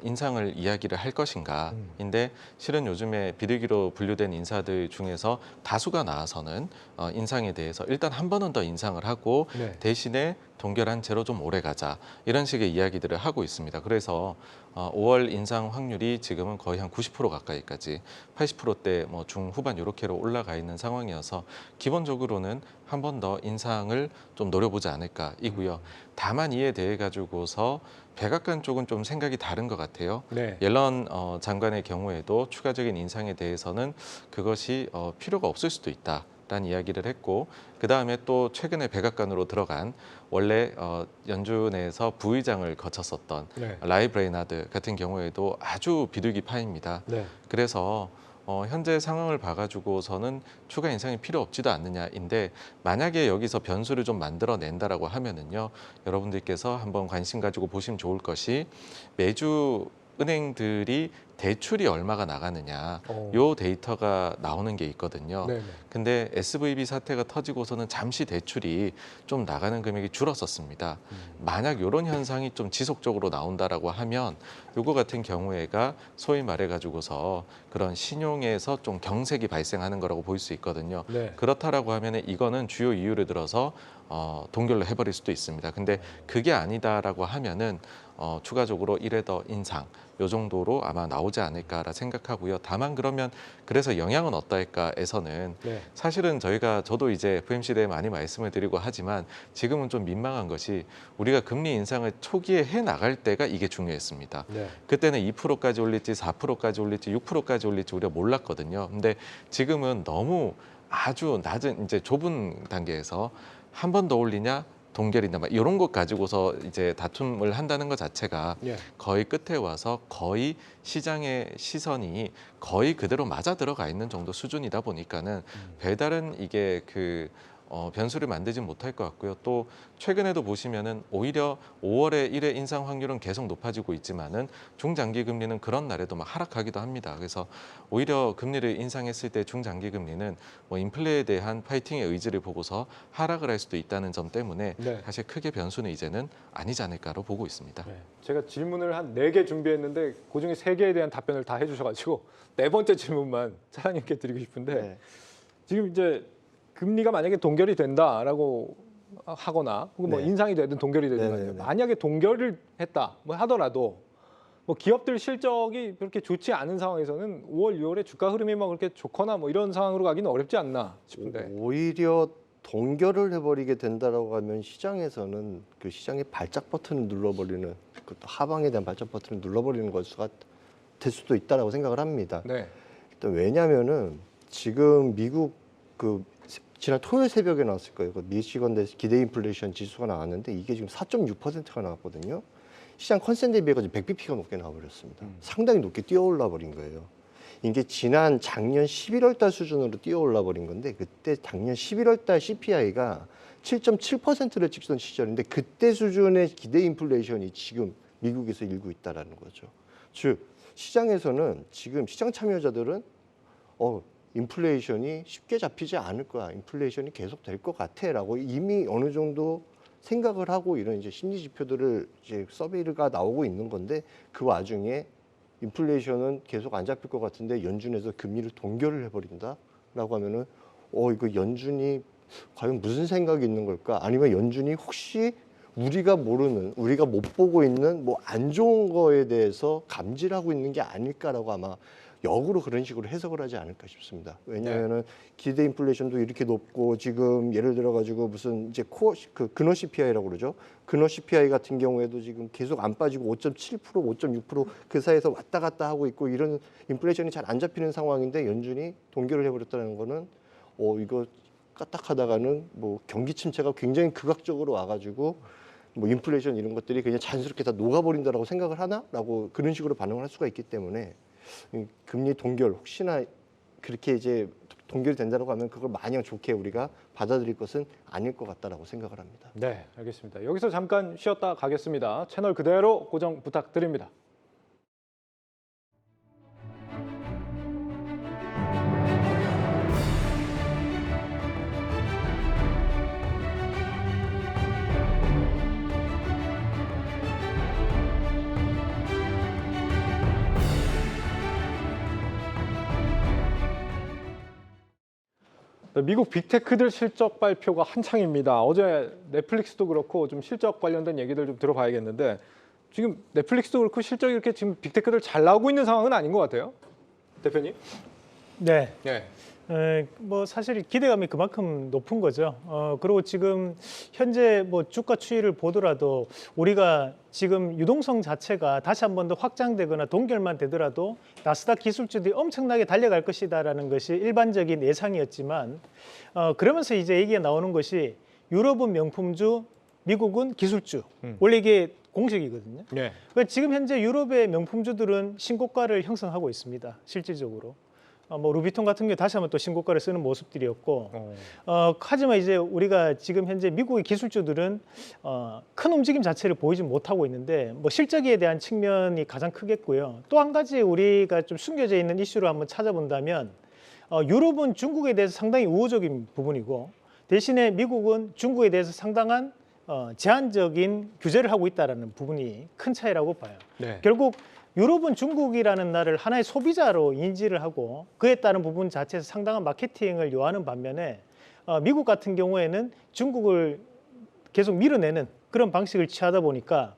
인상을 이야기를 할 것인가인데 실은 요즘에 비둘기로 분류된 인사들 중에서 다수가 나와서는 인상에 대해서 일단 한 번은 더 인상을 하고 네. 대신에 동결한 채로 좀 오래 가자 이런 식의 이야기들을 하고 있습니다. 그래서 5월 인상 확률이 지금은 거의 한 90% 가까이까지 80%대 뭐 중후반 이렇게로 올라가 있는 상황이어서 기본적으로는 한 번 더 인상을 좀 노려보지 않을까 이고요. 다만 이에 대해 가지고서 백악관 쪽은 좀 생각이 다른 것 같아요. 네. 옐런 장관의 경우에도 추가적인 인상에 대해서는 그것이 필요가 없을 수도 있다. 라는 이야기를 했고 그 다음에 또 최근에 백악관으로 들어간 원래 연준에서 부의장을 거쳤었던 네. 라이 브레이나드 같은 경우에도 아주 비둘기파입니다. 네. 그래서 현재 상황을 봐가지고서는 추가 인상이 필요 없지도 않느냐인데 만약에 여기서 변수를 좀 만들어낸다라고 하면은요 여러분들께서 한번 관심 가지고 보시면 좋을 것이 매주 은행들이 대출이 얼마가 나가느냐 요 데이터가 나오는 게 있거든요. 네. 근데 SVB 사태가 터지고서는 잠시 대출이 좀 나가는 금액이 줄었었습니다. 만약 이런 현상이 좀 지속적으로 나온다라고 하면 요거 같은 경우에가 소위 말해 가지고서 그런 신용에서 좀 경색이 발생하는 거라고 볼 수 있거든요. 네. 그렇다라고 하면 이거는 주요 이유를 들어서 동결로 해버릴 수도 있습니다. 근데 그게 아니다라고 하면은 추가적으로 1회 더 인상 요 정도로 아마 나오지 않을까라 생각하고요. 다만 그러면 그래서 영향은 어떨까에서는 네. 사실은 저도 이제 FOMC 대해 많이 말씀을 드리고 하지만 지금은 좀 민망한 것이 우리가 금리 인상을 초기에 해 나갈 때가 이게 중요했습니다. 네. 그때는 2%까지 올릴지 4%까지 올릴지 6%까지 올릴지 우리가 몰랐거든요. 근데 지금은 너무 아주 낮은 이제 좁은 단계에서 한 번 더 올리냐 동결이냐 막 이런 것 가지고서 이제 다툼을 한다는 것 자체가 예. 거의 끝에 와서 거의 시장의 시선이 거의 그대로 맞아 들어가 있는 정도 수준이다 보니까는 별다른 이게 변수를 만들지 못할 것 같고요. 또 최근에도 보시면은 오히려 5월에 1회 인상 확률은 계속 높아지고 있지만은 중장기 금리는 그런 날에도 막 하락하기도 합니다. 그래서 오히려 금리를 인상했을 때 중장기 금리는 뭐 인플레에 대한 파이팅의 의지를 보고서 하락을 할 수도 있다는 점 때문에 네. 사실 크게 변수는 이제는 아니지 않을까로 보고 있습니다. 네. 제가 질문을 한 4개 준비했는데 그중에 3개에 대한 답변을 다 해주셔가지고 4번째 질문만 차장님께 드리고 싶은데 네. 지금 이제 금리가 만약에 동결이 된다라고 하거나 혹은 뭐 네. 인상이 되든 동결이 되든 네네네. 간에 만약에 동결을 했다 뭐 하더라도 뭐 기업들 실적이 그렇게 좋지 않은 상황에서는 5월, 6월에 주가 흐름이 막 그렇게 좋거나 뭐 이런 상황으로 가기는 어렵지 않나 싶은데. 오히려 동결을 해버리게 된다라고 하면 시장에서는 그 시장의 발작 버튼을 눌러버리는 그것도 하방에 대한 발작 버튼을 눌러버리는 것수가 될 수도 있다라고 생각을 합니다. 네. 일단 왜냐하면은 지금 미국 지난 토요일 새벽에 나왔을 거예요. 그 미시건대 기대 인플레이션 지수가 나왔는데 이게 지금 4.6%가 나왔거든요. 시장 컨센 대비해 가지고 100bp가 높게 나와버렸습니다. 상당히 높게 뛰어올라 버린 거예요. 이게 지난 작년 11월 달 수준으로 뛰어올라 버린 건데 그때 작년 11월 달 CPI가 7.7%를 찍던 시절인데 그때 수준의 기대 인플레이션이 지금 미국에서 일고 있다라는 거죠. 즉 시장에서는 지금 시장 참여자들은 인플레이션이 쉽게 잡히지 않을 거야. 인플레이션이 계속 될 것 같아라고 이미 어느 정도 생각을 하고 이런 이제 심리 지표들을 이제 서베이가 나오고 있는 건데 그 와중에 인플레이션은 계속 안 잡힐 것 같은데 연준에서 금리를 동결을 해버린다라고 하면은 이거 연준이 과연 무슨 생각이 있는 걸까? 아니면 연준이 혹시 우리가 모르는, 우리가 못 보고 있는 뭐 안 좋은 거에 대해서 감지를 하고 있는 게 아닐까라고 아마 역으로 그런 식으로 해석을 하지 않을까 싶습니다. 왜냐하면은 기대 인플레이션도 이렇게 높고 지금 예를 들어 가지고 무슨 이제 근원 CPI라고 그러죠. 근원 CPI 같은 경우에도 지금 계속 안 빠지고 5.7%, 5.6% 그 사이에서 왔다 갔다 하고 있고 이런 인플레이션이 잘 안 잡히는 상황인데 연준이 동결을 해버렸다는 거는 이거 까딱하다가는 뭐 경기 침체가 굉장히 극악적으로 와가지고 뭐 인플레이션 이런 것들이 그냥 자연스럽게 다 녹아버린다라고 생각을 하나라고 그런 식으로 반응을 할 수가 있기 때문에 이 금리 동결 혹시나 그렇게 이제 동결이 된다고 하면 그걸 마냥 좋게 우리가 받아들일 것은 아닐 것 같다라고 생각을 합니다. 네, 알겠습니다. 여기서 잠깐 쉬었다 가겠습니다. 채널 그대로 고정 부탁드립니다. 네, 미국 빅테크들 실적 발표가 한창입니다. 어제 넷플릭스도 그렇고 좀 실적 관련된 얘기들 좀 들어봐야겠는데 지금 넷플릭스도 그렇고 실적이 이렇게 지금 빅테크들 잘 나오고 있는 상황은 아닌 것 같아요. 대표님? 네. 네. 뭐 사실 기대감이 그만큼 높은 거죠. 그리고 지금 현재 뭐 주가 추이를 보더라도 우리가 지금 유동성 자체가 다시 한 번 더 확장되거나 동결만 되더라도 나스닥 기술주들이 엄청나게 달려갈 것이다라는 것이 일반적인 예상이었지만 그러면서 이제 얘기가 나오는 것이 유럽은 명품주, 미국은 기술주. 원래 이게 공식이거든요. 네. 그러니까 지금 현재 유럽의 명품주들은 신고가를 형성하고 있습니다. 실질적으로. 뭐 루비통 같은 경우 다시 한번 또 신고가를 쓰는 모습들이었고, 하지만 이제 우리가 지금 현재 미국의 기술주들은 큰 움직임 자체를 보이지 못하고 있는데, 뭐 실적에 대한 측면이 가장 크겠고요. 또 한 가지 우리가 좀 숨겨져 있는 이슈를 한번 찾아본다면, 유럽은 중국에 대해서 상당히 우호적인 부분이고, 대신에 미국은 중국에 대해서 상당한 제한적인 규제를 하고 있다는 부분이 큰 차이라고 봐요. 네. 결국 유럽은 중국이라는 나라를 하나의 소비자로 인지를 하고 그에 따른 부분 자체에서 상당한 마케팅을 요하는 반면에 미국 같은 경우에는 중국을 계속 밀어내는 그런 방식을 취하다 보니까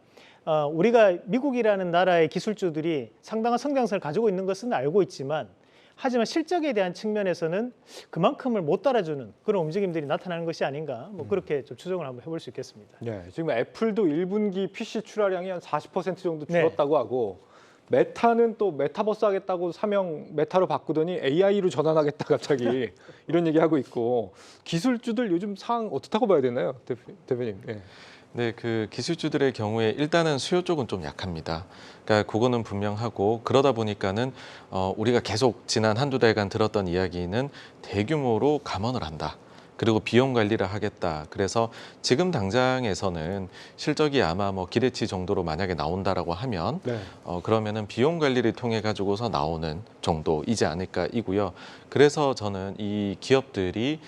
우리가 미국이라는 나라의 기술주들이 상당한 성장성을 가지고 있는 것은 알고 있지만 하지만 실적에 대한 측면에서는 그만큼을 못 따라주는 그런 움직임들이 나타나는 것이 아닌가 뭐 그렇게 좀 추정을 한번 해볼 수 있겠습니다. 네. 지금 애플도 1분기 PC 출하량이 한 40% 정도 줄었다고 하고 메타는 또 메타버스 하겠다고 사명 메타로 바꾸더니 AI로 전환하겠다 갑자기 이런 얘기하고 있고 기술주들 요즘 상황 어떻다고 봐야 되나요, 대표님? 네. 네, 그 기술주들의 경우에 일단은 수요 쪽은 좀 약합니다. 그러니까 그거는 분명하고 그러다 보니까는 우리가 계속 지난 한두 달간 들었던 이야기는 대규모로 감원을 한다. 그리고 비용 관리를 하겠다. 그래서 지금 당장에서는 실적이 아마 뭐 기대치 정도로 만약에 나온다라고 하면 네. 그러면은 비용 관리를 통해 가지고서 나오는 정도이지 않을까이고요. 그래서 저는 이 기업들이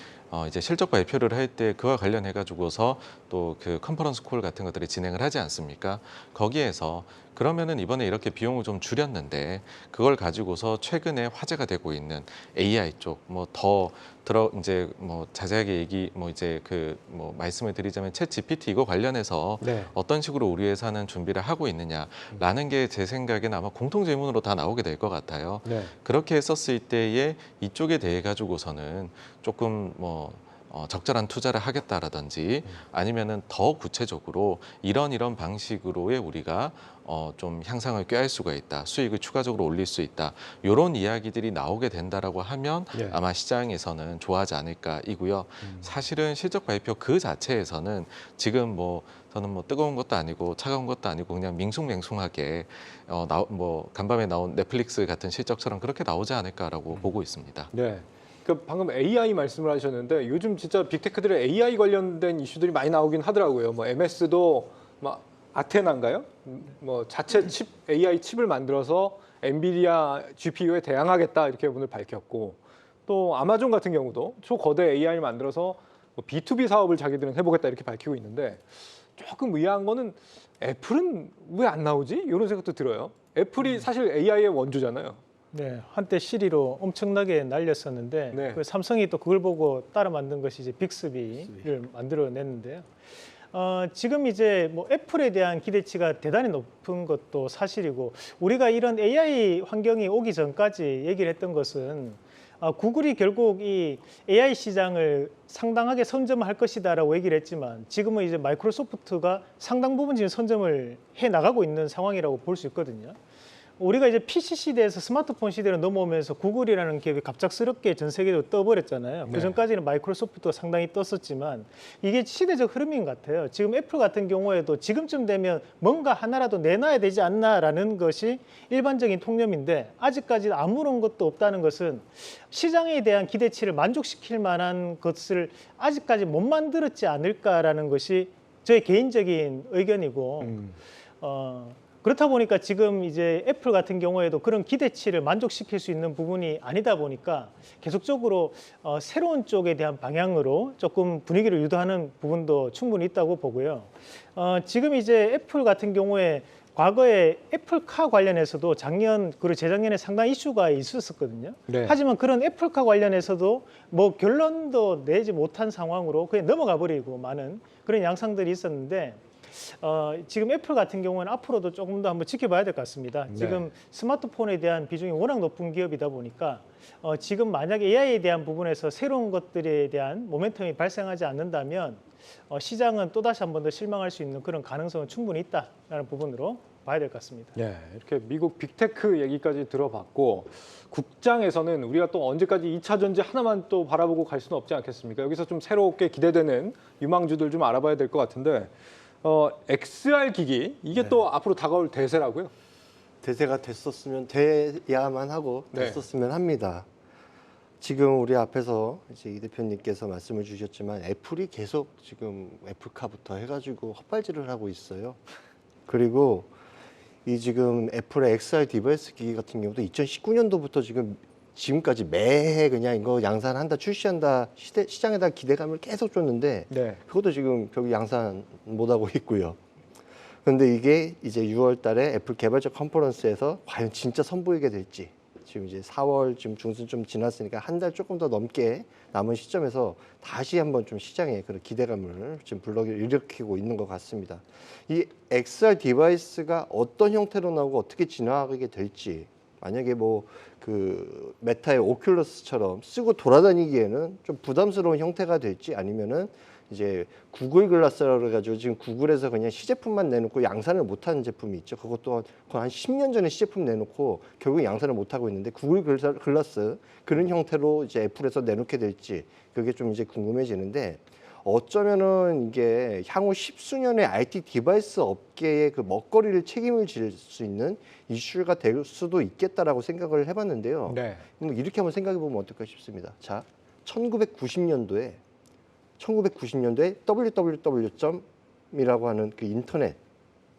이제 실적 발표를 할 때 그와 관련해 가지고서 또 그 컨퍼런스 콜 같은 것들을 진행을 하지 않습니까? 거기에서 그러면은 이번에 이렇게 비용을 좀 줄였는데 그걸 가지고서 최근에 화제가 되고 있는 AI 쪽 뭐 더 이제 뭐 자세하게 얘기 뭐 이제 그 뭐 말씀을 드리자면 챗 GPT 이거 관련해서 네. 어떤 식으로 우리 회사는 준비를 하고 있느냐라는 게 제 생각엔 아마 공통 질문으로 다 나오게 될 것 같아요. 네. 그렇게 했었을 때에 이쪽에 대해 가지고서는 조금 뭐 적절한 투자를 하겠다라든지 아니면은 더 구체적으로 이런 방식으로의 우리가 좀 향상을 꾀할 수가 있다, 수익을 추가적으로 올릴 수 있다, 이런 이야기들이 나오게 된다라고 하면 예. 아마 시장에서는 좋아하지 않을까이고요. 사실은 실적 발표 그 자체에서는 지금 뭐 저는 뭐 뜨거운 것도 아니고 차가운 것도 아니고 그냥 밍숭맹숭하게 뭐 간밤에 나온 넷플릭스 같은 실적처럼 그렇게 나오지 않을까라고 보고 있습니다. 네. 그 방금 AI 말씀을 하셨는데 요즘 진짜 빅테크들의 AI 관련된 이슈들이 많이 나오긴 하더라고요. 뭐 MS도 막 아테나인가요? 뭐 자체 칩 AI 칩을 만들어서 엔비디아 GPU에 대항하겠다 이렇게 오늘 밝혔고 또 아마존 같은 경우도 초거대 AI를 만들어서 뭐 B2B 사업을 자기들은 해보겠다 이렇게 밝히고 있는데 조금 의아한 거는 애플은 왜 안 나오지? 이런 생각도 들어요. 애플이 사실 AI의 원조잖아요. 네, 한때 시리로 엄청나게 날렸었는데 네. 그 삼성이 또 그걸 보고 따라 만든 것이 이제 빅스비를 만들어냈는데요. 지금 이제 뭐 애플에 대한 기대치가 대단히 높은 것도 사실이고 우리가 이런 AI 환경이 오기 전까지 얘기를 했던 것은 구글이 결국 이 AI 시장을 상당하게 선점할 것이다라고 얘기를 했지만 지금은 이제 마이크로소프트가 상당 부분 지금 선점을 해 나가고 있는 상황이라고 볼 수 있거든요. 우리가 이제 PC 시대에서 스마트폰 시대로 넘어오면서 구글이라는 기업이 갑작스럽게 전 세계적으로 떠버렸잖아요. 네. 그 전까지는 마이크로소프트가 상당히 떴었지만 이게 시대적 흐름인 것 같아요. 지금 애플 같은 경우에도 지금쯤 되면 뭔가 하나라도 내놔야 되지 않나라는 것이 일반적인 통념인데 아직까지 아무런 것도 없다는 것은 시장에 대한 기대치를 만족시킬 만한 것을 아직까지 못 만들었지 않을까라는 것이 저의 개인적인 의견이고 그렇다 보니까 지금 이제 애플 같은 경우에도 그런 기대치를 만족시킬 수 있는 부분이 아니다 보니까 계속적으로 새로운 쪽에 대한 방향으로 조금 분위기를 유도하는 부분도 충분히 있다고 보고요. 지금 이제 애플 같은 경우에 과거에 애플카 관련해서도 작년 그리고 재작년에 상당히 이슈가 있었거든요. 네. 하지만 그런 애플카 관련해서도 뭐 결론도 내지 못한 상황으로 그냥 넘어가 버리고 많은 그런 양상들이 있었는데 지금 애플 같은 경우는 앞으로도 조금 더 한번 지켜봐야 될 것 같습니다. 네. 지금 스마트폰에 대한 비중이 워낙 높은 기업이다 보니까 지금 만약 AI에 대한 부분에서 새로운 것들에 대한 모멘텀이 발생하지 않는다면 시장은 또다시 한 번 더 실망할 수 있는 그런 가능성은 충분히 있다라는 부분으로 봐야 될 것 같습니다. 예, 이렇게 미국 빅테크 얘기까지 들어봤고 국장에서는 우리가 또 언제까지 2차 전지 하나만 또 바라보고 갈 수는 없지 않겠습니까? 여기서 좀 새롭게 기대되는 유망주들 좀 알아봐야 될 것 같은데 XR 기기 이게 네. 또 앞으로 다가올 대세라고요? 대세가 됐었으면 돼야만 하고 네. 됐었으면 합니다. 지금 우리 앞에서 이제 이 대표님께서 말씀을 주셨지만 애플이 계속 지금 애플카부터 해가지고 헛발질을 하고 있어요. 그리고 이 지금 애플의 XR 디바이스 기기 같은 경우도 2019년도부터 지금까지 매해 그냥 이거 양산한다, 출시한다, 시장에다 기대감을 계속 줬는데 네. 그것도 지금 결국 양산 못하고 있고요. 그런데 이게 이제 6월 달에 애플 개발자 컨퍼런스에서 과연 진짜 선보이게 될지 지금 이제 4월 지금 중순 좀 지났으니까 한 달 조금 더 넘게 남은 시점에서 다시 한번 좀 시장에 그런 기대감을 지금 일으키고 있는 것 같습니다. 이 XR 디바이스가 어떤 형태로 나오고 어떻게 진화하게 될지 만약에 뭐 그 메타의 오큘러스처럼 쓰고 돌아다니기에는 좀 부담스러운 형태가 될지 아니면은 이제 구글 글라스라고 그래가지고 지금 구글에서 그냥 시제품만 내놓고 양산을 못하는 제품이 있죠. 그것도 한 10년 전에 시제품 내놓고 결국 양산을 못하고 있는데 구글 글라스 그런 형태로 이제 애플에서 내놓게 될지 그게 좀 이제 궁금해지는데 어쩌면은 이게 향후 10수년의 IT 디바이스 업계의 그 먹거리를 책임을 질 수 있는 이슈가 될 수도 있겠다라고 생각을 해봤는데요. 네. 뭐 이렇게 한번 생각해 보면 어떨까 싶습니다. 자, 1990년도에 www.이라고 하는 그 인터넷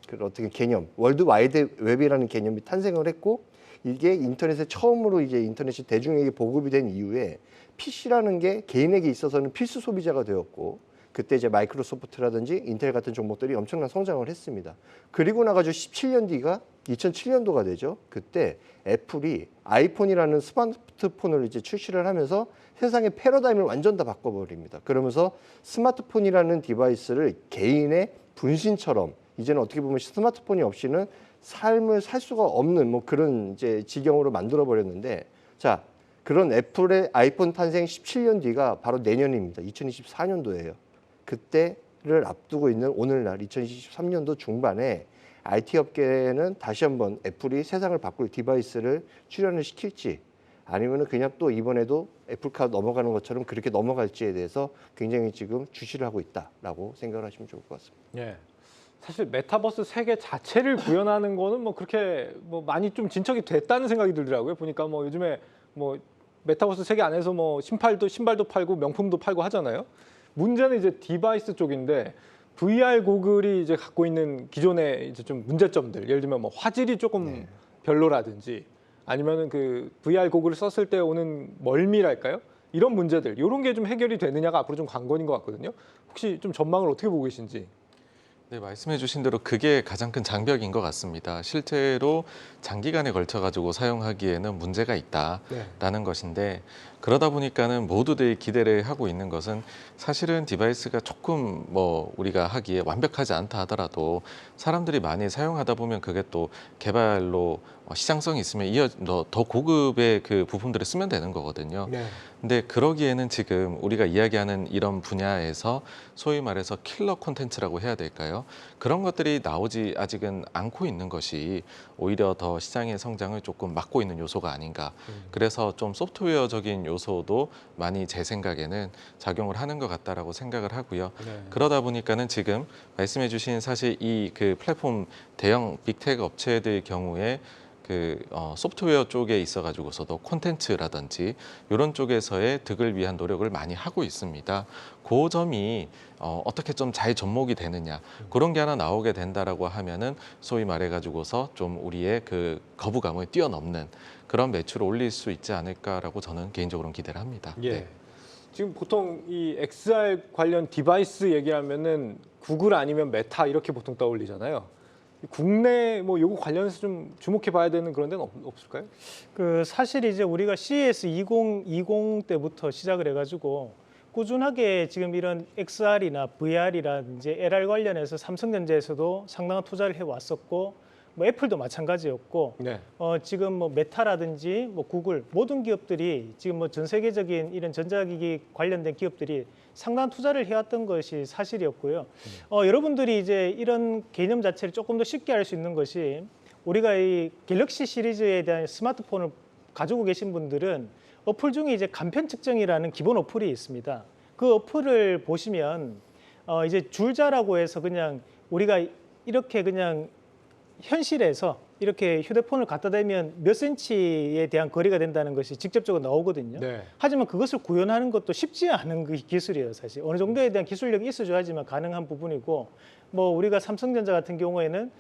그 어떻게 개념, 월드 와이드 웹이라는 개념이 탄생을 했고 이게 인터넷에 처음으로 이제 인터넷이 대중에게 보급이 된 이후에 PC라는 게 개인에게 있어서는 필수 소비자가 되었고 그때 이제 마이크로소프트라든지 인텔 같은 종목들이 엄청난 성장을 했습니다. 그리고 나가지고 17년 뒤가 2007년도가 되죠. 그때 애플이 아이폰이라는 스마트폰을 이제 출시를 하면서 세상의 패러다임을 완전 다 바꿔버립니다. 그러면서 스마트폰이라는 디바이스를 개인의 분신처럼 이제는 어떻게 보면 스마트폰이 없이는 삶을 살 수가 없는 뭐 그런 이제 지경으로 만들어 버렸는데 자 그런 애플의 아이폰 탄생 17년 뒤가 바로 내년입니다. 2024년도예요. 그때를 앞두고 있는 오늘날 2023년도 중반에 IT 업계는 다시 한번 애플이 세상을 바꿀 디바이스를 출현을 시킬지 아니면은 그냥 또 이번에도 애플카 넘어가는 것처럼 그렇게 넘어갈지에 대해서 굉장히 지금 주시를 하고 있다라고 생각을 하시면 좋을 것 같습니다. 예. 사실 메타버스 세계 자체를 구현하는 거는 뭐 그렇게 뭐 많이 좀 진척이 됐다는 생각이 들더라고요. 보니까 뭐 요즘에 뭐 메타버스 세계 안에서 뭐 신발도 팔고 명품도 팔고 하잖아요. 문제는 이제 디바이스 쪽인데 VR 고글이 이제 갖고 있는 기존의 이제 좀 문제점들, 예를 들면 뭐 화질이 조금 별로라든지 아니면은 그 VR 고글을 썼을 때 오는 멀미랄까요? 이런 문제들, 이런 게 좀 해결이 되느냐가 앞으로 좀 관건인 것 같거든요. 혹시 좀 전망을 어떻게 보고 계신지? 네, 말씀해 주신 대로 그게 가장 큰 장벽인 것 같습니다. 실제로 장기간에 걸쳐 가지고 사용하기에는 문제가 있다라는 것인데 그러다 보니까는 모두들이 기대를 하고 있는 것은 사실은 디바이스가 조금 뭐 우리가 하기에 완벽하지 않다 하더라도 사람들이 많이 사용하다 보면 그게 또 개발로 시장성이 있으면 더 고급의 그 부품들을 쓰면 되는 거거든요. 네. 근데 그러기에는 지금 우리가 이야기하는 이런 분야에서 소위 말해서 킬러 콘텐츠라고 해야 될까요? 그런 것들이 나오지 아직은 않고 있는 것이 오히려 더 시장의 성장을 조금 막고 있는 요소가 아닌가. 그래서 좀 소프트웨어적인 요소도 많이 제 생각에는 작용을 하는 것 같다라고 생각을 하고요. 네. 그러다 보니까는 지금 말씀해 주신 사실 이 그 플랫폼 대형 빅테크 업체들 경우에 소프트웨어 쪽에 있어 가지고서도 콘텐츠라든지 이런 쪽에서의 득을 위한 노력을 많이 하고 있습니다. 그 점이 어떻게 좀 잘 접목이 되느냐 그런 게 하나 나오게 된다라고 하면은 소위 말해 가지고서 좀 우리의 그 거부감을 뛰어넘는 그런 매출을 올릴 수 있지 않을까라고 저는 개인적으로는 기대를 합니다. 예. 네. 지금 보통 이 XR 관련 디바이스 얘기하면은 구글 아니면 메타 이렇게 보통 떠올리잖아요. 국내 뭐 요거 관련해서 좀 주목해 봐야 되는 그런 데는 없을까요? 그 사실 이제 우리가 CES 2020 때부터 시작을 해가지고 꾸준하게 지금 이런 XR이나 VR이라든지 AR 관련해서 삼성전자에서도 상당한 투자를 해왔었고 뭐 애플도 마찬가지였고 네. 지금 뭐 메타라든지 뭐 구글 모든 기업들이 지금 뭐 전 세계적인 이런 전자기기 관련된 기업들이 상당한 투자를 해왔던 것이 사실이었고요. 여러분들이 이제 이런 개념 자체를 조금 더 쉽게 알 수 있는 것이 우리가 이 갤럭시 시리즈에 대한 스마트폰을 가지고 계신 분들은 어플 중에 이제 간편 측정이라는 기본 어플이 있습니다. 그 어플을 보시면 이제 줄자라고 해서 그냥 우리가 이렇게 그냥 현실에서 이렇게 휴대폰을 갖다 대면 몇 센치에 대한 거리가 된다는 것이 직접적으로 나오거든요. 네. 하지만 그것을 구현하는 것도 쉽지 않은 그 기술이에요, 사실. 어느 정도에 대한 기술력이 있어줘야지만 가능한 부분이고, 뭐 우리가 삼성전자 같은 경우에는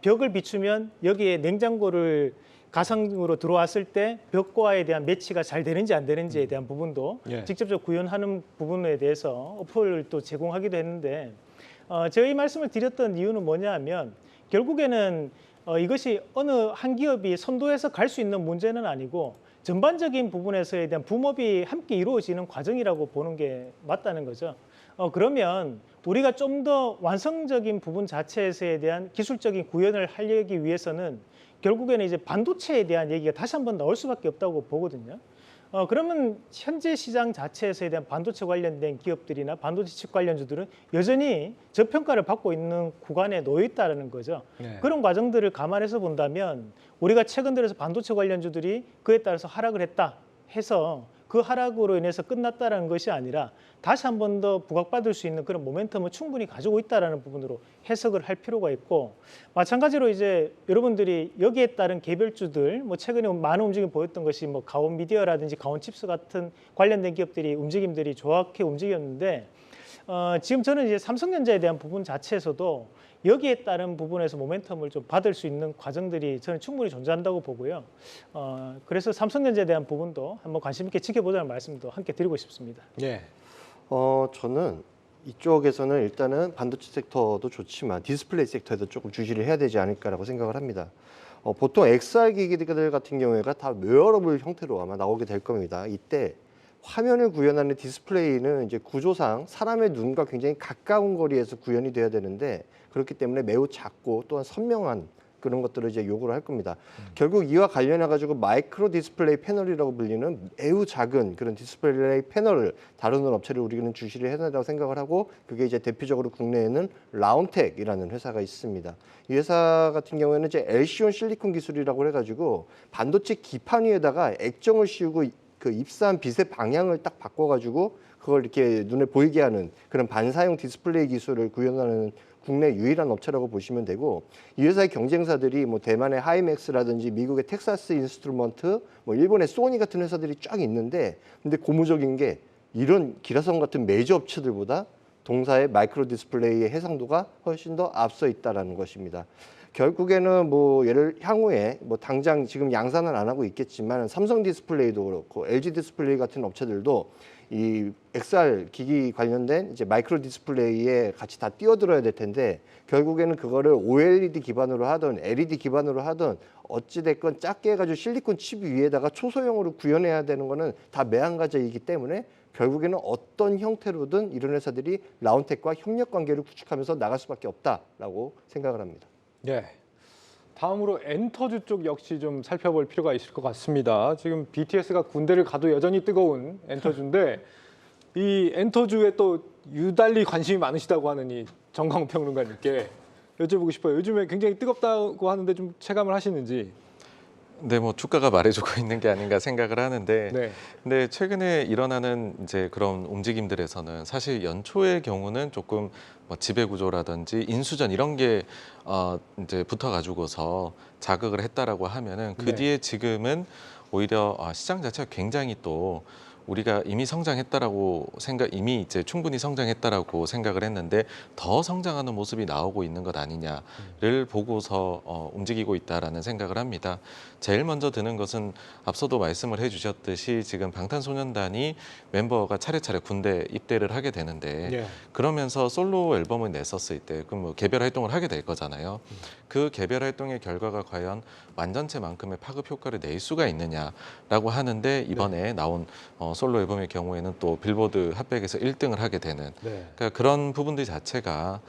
벽을 비추면 여기에 냉장고를 가상으로 들어왔을 때 벽과에 대한 매치가 잘 되는지 안 되는지에 대한 부분도 예. 직접적으로 구현하는 부분에 대해서 어플을 또 제공하기도 했는데 저희 말씀을 드렸던 이유는 뭐냐 하면 결국에는 이것이 어느 한 기업이 선도해서 갈 수 있는 문제는 아니고 전반적인 부분에서에 대한 붐업이 함께 이루어지는 과정이라고 보는 게 맞다는 거죠. 그러면 우리가 좀 더 완성적인 부분 자체에 대한 기술적인 구현을 하려기 위해서는 결국에는 이제 반도체에 대한 얘기가 다시 한번 나올 수밖에 없다고 보거든요. 그러면 현재 시장 자체에서에 대한 반도체 관련된 기업들이나 반도체 칩 관련주들은 여전히 저평가를 받고 있는 구간에 놓여 있다는 거죠. 네. 그런 과정들을 감안해서 본다면 우리가 최근 들어서 반도체 관련주들이 그에 따라서 하락을 했다 해서 그 하락으로 인해서 끝났다는 것이 아니라 다시 한 번 더 부각받을 수 있는 그런 모멘텀을 충분히 가지고 있다는 부분으로 해석을 할 필요가 있고 마찬가지로 이제 여러분들이 여기에 따른 개별주들 뭐 최근에 많은 움직임 보였던 것이 뭐 가온 미디어라든지 가온 칩스 같은 관련된 기업들이 움직임들이 좋게 움직였는데 지금 저는 이제 삼성전자에 대한 부분 자체에서도 여기에 따른 부분에서 모멘텀을 좀 받을 수 있는 과정들이 저는 충분히 존재한다고 보고요. 그래서 삼성전자에 대한 부분도 한번 관심 있게 지켜보자는 말씀도 함께 드리고 싶습니다. 예. 저는 이쪽에서는 일단은 반도체 섹터도 좋지만 디스플레이 섹터에도 조금 주시를 해야 되지 않을까라고 생각을 합니다. 보통 XR 기기들 같은 경우에가 다 웨어러블 형태로 아마 나오게 될 겁니다. 이때 화면을 구현하는 디스플레이는 이제 구조상 사람의 눈과 굉장히 가까운 거리에서 구현이 돼야 되는데 그렇기 때문에 매우 작고 또한 선명한 그런 것들을 이제 요구를 할 겁니다. 결국 이와 관련해 가지고 마이크로 디스플레이 패널이라고 불리는 매우 작은 그런 디스플레이 패널을 다루는 업체를 우리는 주시를 해야 된다고 생각을 하고 그게 이제 대표적으로 국내에는 라운텍이라는 회사가 있습니다. 이 회사 같은 경우에는 이제 엘시온 실리콘 기술이라고 해가지고 반도체 기판 위에다가 액정을 씌우고 그 입사한 빛의 방향을 딱 바꿔가지고 그걸 이렇게 눈에 보이게 하는 그런 반사용 디스플레이 기술을 구현하는 국내 유일한 업체라고 보시면 되고 이 회사의 경쟁사들이 뭐 대만의 하이맥스라든지 미국의 텍사스 인스트루먼트, 뭐 일본의 소니 같은 회사들이 쫙 있는데 근데 고무적인 게 이런 기라성 같은 메이저 업체들보다 동사의 마이크로 디스플레이의 해상도가 훨씬 더 앞서 있다라는 것입니다. 결국에는 뭐 예를 향후에 뭐 당장 지금 양산은 안 하고 있겠지만 삼성 디스플레이도 그렇고 LG 디스플레이 같은 업체들도 이 XR 기기 관련된 이제 마이크로 디스플레이에 같이 다 뛰어들어야 될 텐데 결국에는 그거를 OLED 기반으로 하든 LED 기반으로 하든 어찌 됐건 작게 해가지고 실리콘 칩 위에다가 초소형으로 구현해야 되는 거는 다 매한가지이기 때문에 결국에는 어떤 형태로든 이런 회사들이 라운텍과 협력 관계를 구축하면서 나갈 수밖에 없다라고 생각을 합니다. 예. 다음으로 엔터주 쪽 역시 좀 살펴볼 필요가 있을 것 같습니다. 지금 BTS가 군대를 가도 여전히 뜨거운 엔터주인데 이 엔터주에 또 유달리 관심이 많으시다고 하는 이 정광훈 평론가님께 여쭤보고 싶어요. 요즘에 굉장히 뜨겁다고 하는데 좀 체감을 하시는지. 네, 뭐 주가가 말해주고 있는 게 아닌가 생각을 하는데, 네. 근데 최근에 일어나는 이제 그런 움직임들에서는 사실 연초의 경우는 조금 뭐 지배 구조라든지 인수전 이런 게 이제 붙어가지고서 자극을 했다라고 하면은 그 네. 뒤에 지금은 오히려 시장 자체가 굉장히 또 우리가 이미 성장했다라고 이미 이제 충분히 성장했다라고 생각을 했는데 더 성장하는 모습이 나오고 있는 것 아니냐를 보고서 움직이고 있다라는 생각을 합니다. 제일 먼저 드는 것은 앞서도 말씀을 해주셨듯이 지금 방탄소년단이 멤버가 차례차례 군대 입대를 하게 되는데 예. 그러면서 솔로 앨범을 냈었을 때 그럼 뭐 개별 활동을 하게 될 거잖아요. 그 개별 활동의 결과가 과연 완전체만큼의 파급 효과를 낼 수가 있느냐라고 하는데 이번에 나온 솔로 앨범의 경우에는 또 빌보드 핫백에서 1등을 하게 되는 네. 그러니까 그런 부분들 자체가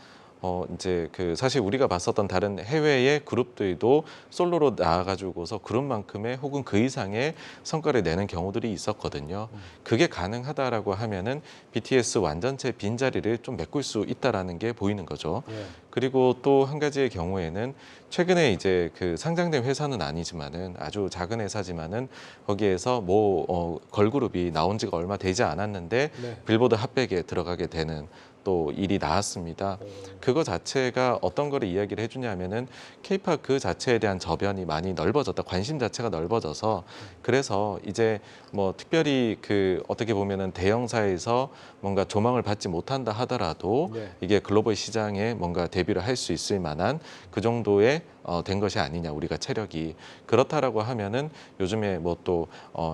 이제 그 사실 우리가 봤었던 다른 해외의 그룹들도 솔로로 나와가지고서 그룹만큼의 혹은 그 이상의 성과를 내는 경우들이 있었거든요. 그게 가능하다라고 하면은 BTS 완전체 빈자리를 좀 메꿀 수 있다라는 게 보이는 거죠. 예. 그리고 또 한 가지의 경우에는 최근에 이제 그 상장된 회사는 아니지만은 아주 작은 회사지만은 거기에서 뭐 걸그룹이 나온 지가 얼마 되지 않았는데 네. 빌보드 핫백에 들어가게 되는 또 일이 나왔습니다. 그거 자체가 어떤 거를 이야기를 해주냐면은 K-팝 그 자체에 대한 저변이 많이 넓어졌다. 관심 자체가 넓어져서 그래서 이제 뭐 특별히 그 어떻게 보면은 대형사에서 뭔가 조망을 받지 못한다 하더라도 네. 이게 글로벌 시장에 뭔가 데뷔를 할 수 있을 만한 그 정도의 된 것이 아니냐 우리가 체력이 그렇다라고 하면은 요즘에 뭐 또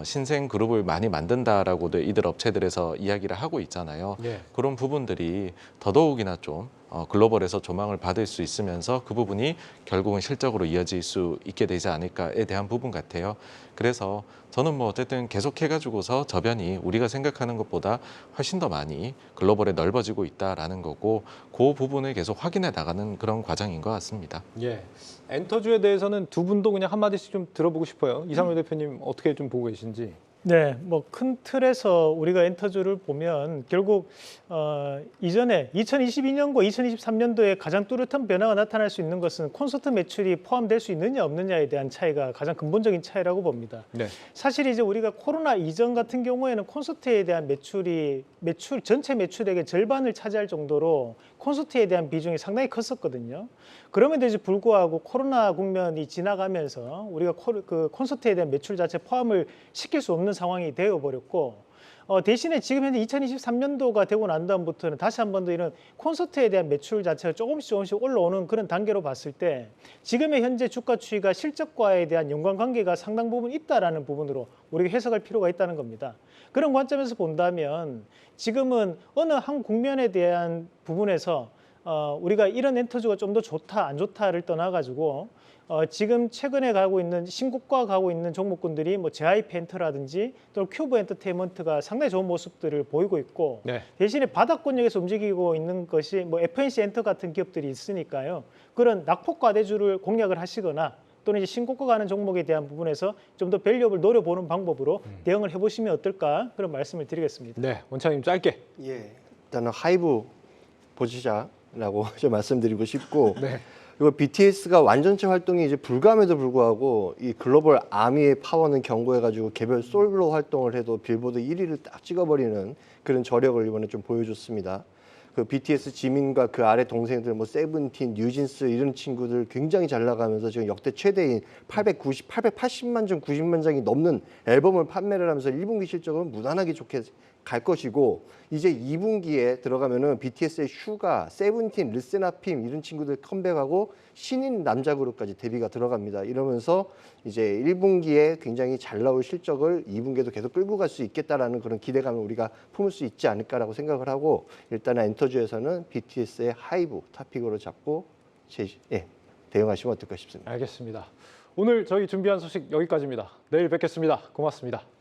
신생 그룹을 많이 만든다라고도 이들 업체들에서 이야기를 하고 있잖아요. 예. 그런 부분들이 더더욱이나 좀 글로벌에서 조망을 받을 수 있으면서 그 부분이 결국은 실적으로 이어질 수 있게 되지 않을까에 대한 부분 같아요. 그래서 저는 뭐 어쨌든 계속해가지고서 저변이 우리가 생각하는 것보다 훨씬 더 많이 글로벌에 넓어지고 있다라는 거고 그 부분을 계속 확인해 나가는 그런 과정인 것 같습니다. 예. 엔터주에 대해서는 두 분도 그냥 한마디씩 좀 들어보고 싶어요. 이상민 대표님 어떻게 좀 보고 계신지. 네, 뭐 큰 틀에서 우리가 엔터주를 보면 결국 이전에 2022년과 2023년도에 가장 뚜렷한 변화가 나타날 수 있는 것은 콘서트 매출이 포함될 수 있느냐 없느냐에 대한 차이가 가장 근본적인 차이라고 봅니다. 네. 사실 이제 우리가 코로나 이전 같은 경우에는 콘서트에 대한 전체 매출액의 절반을 차지할 정도로 콘서트에 대한 비중이 상당히 컸었거든요. 그럼에도 불구하고 코로나 국면이 지나가면서 우리가 그 콘서트에 대한 매출 자체 포함을 시킬 수 없는 상황이 되어버렸고 대신에 지금 현재 2023년도가 되고 난 다음부터는 다시 한 번 더 이런 콘서트에 대한 매출 자체가 조금씩 올라오는 그런 단계로 봤을 때 지금의 현재 주가 추이가 실적과에 대한 연관관계가 상당 부분 있다라는 부분으로 우리가 해석할 필요가 있다는 겁니다. 그런 관점에서 본다면 지금은 어느 한 국면에 대한 부분에서 우리가 이런 엔터주가 좀 더 좋다 안 좋다를 떠나가지고 지금 최근에 가고 있는 신고가 가고 있는 종목군들이 뭐 JYP 엔터라든지 또는 큐브 엔터테인먼트가 상당히 좋은 모습들을 보이고 있고 네. 대신에 바닥권역에서 움직이고 있는 것이 뭐 FNC 엔터 같은 기업들이 있으니까요. 그런 낙폭과대주를 공략을 하시거나 또는 이제 신고가 가는 종목에 대한 부분에서 좀 더 밸류업을 노려보는 방법으로 대응을 해보시면 어떨까 그런 말씀을 드리겠습니다. 네. 원장님 짧게. 예, 일단은 하이브 보시자라고 좀 말씀드리고 싶고 네. 그리고 BTS가 완전체 활동이 이제 불가함에도 불구하고 이 글로벌 아미의 파워는 견고해가지고 개별 솔로 활동을 해도 빌보드 1위를 딱 찍어버리는 그런 저력을 이번에 좀 보여줬습니다. 그 BTS 지민과 그 아래 동생들 뭐 세븐틴, 뉴진스 이런 친구들 굉장히 잘 나가면서 지금 역대 최대인 880만 장, 90만 장이 넘는 앨범을 판매를 하면서 1분기 실적은 무난하게 좋게 갈 것이고 이제 2분기에 들어가면은 BTS의 슈가, 세븐틴, 르세라핌 이런 친구들 컴백하고 신인 남자 그룹까지 데뷔가 들어갑니다. 이러면서 이제 1분기에 굉장히 잘 나올 실적을 2분기에도 계속 끌고 갈 수 있겠다라는 그런 기대감을 우리가 품을 수 있지 않을까라고 생각을 하고 일단은 엔터주에서는 BTS의 하이브 토픽으로 잡고 대응하시면 어떨까 싶습니다. 알겠습니다. 오늘 저희 준비한 소식 여기까지입니다. 내일 뵙겠습니다. 고맙습니다.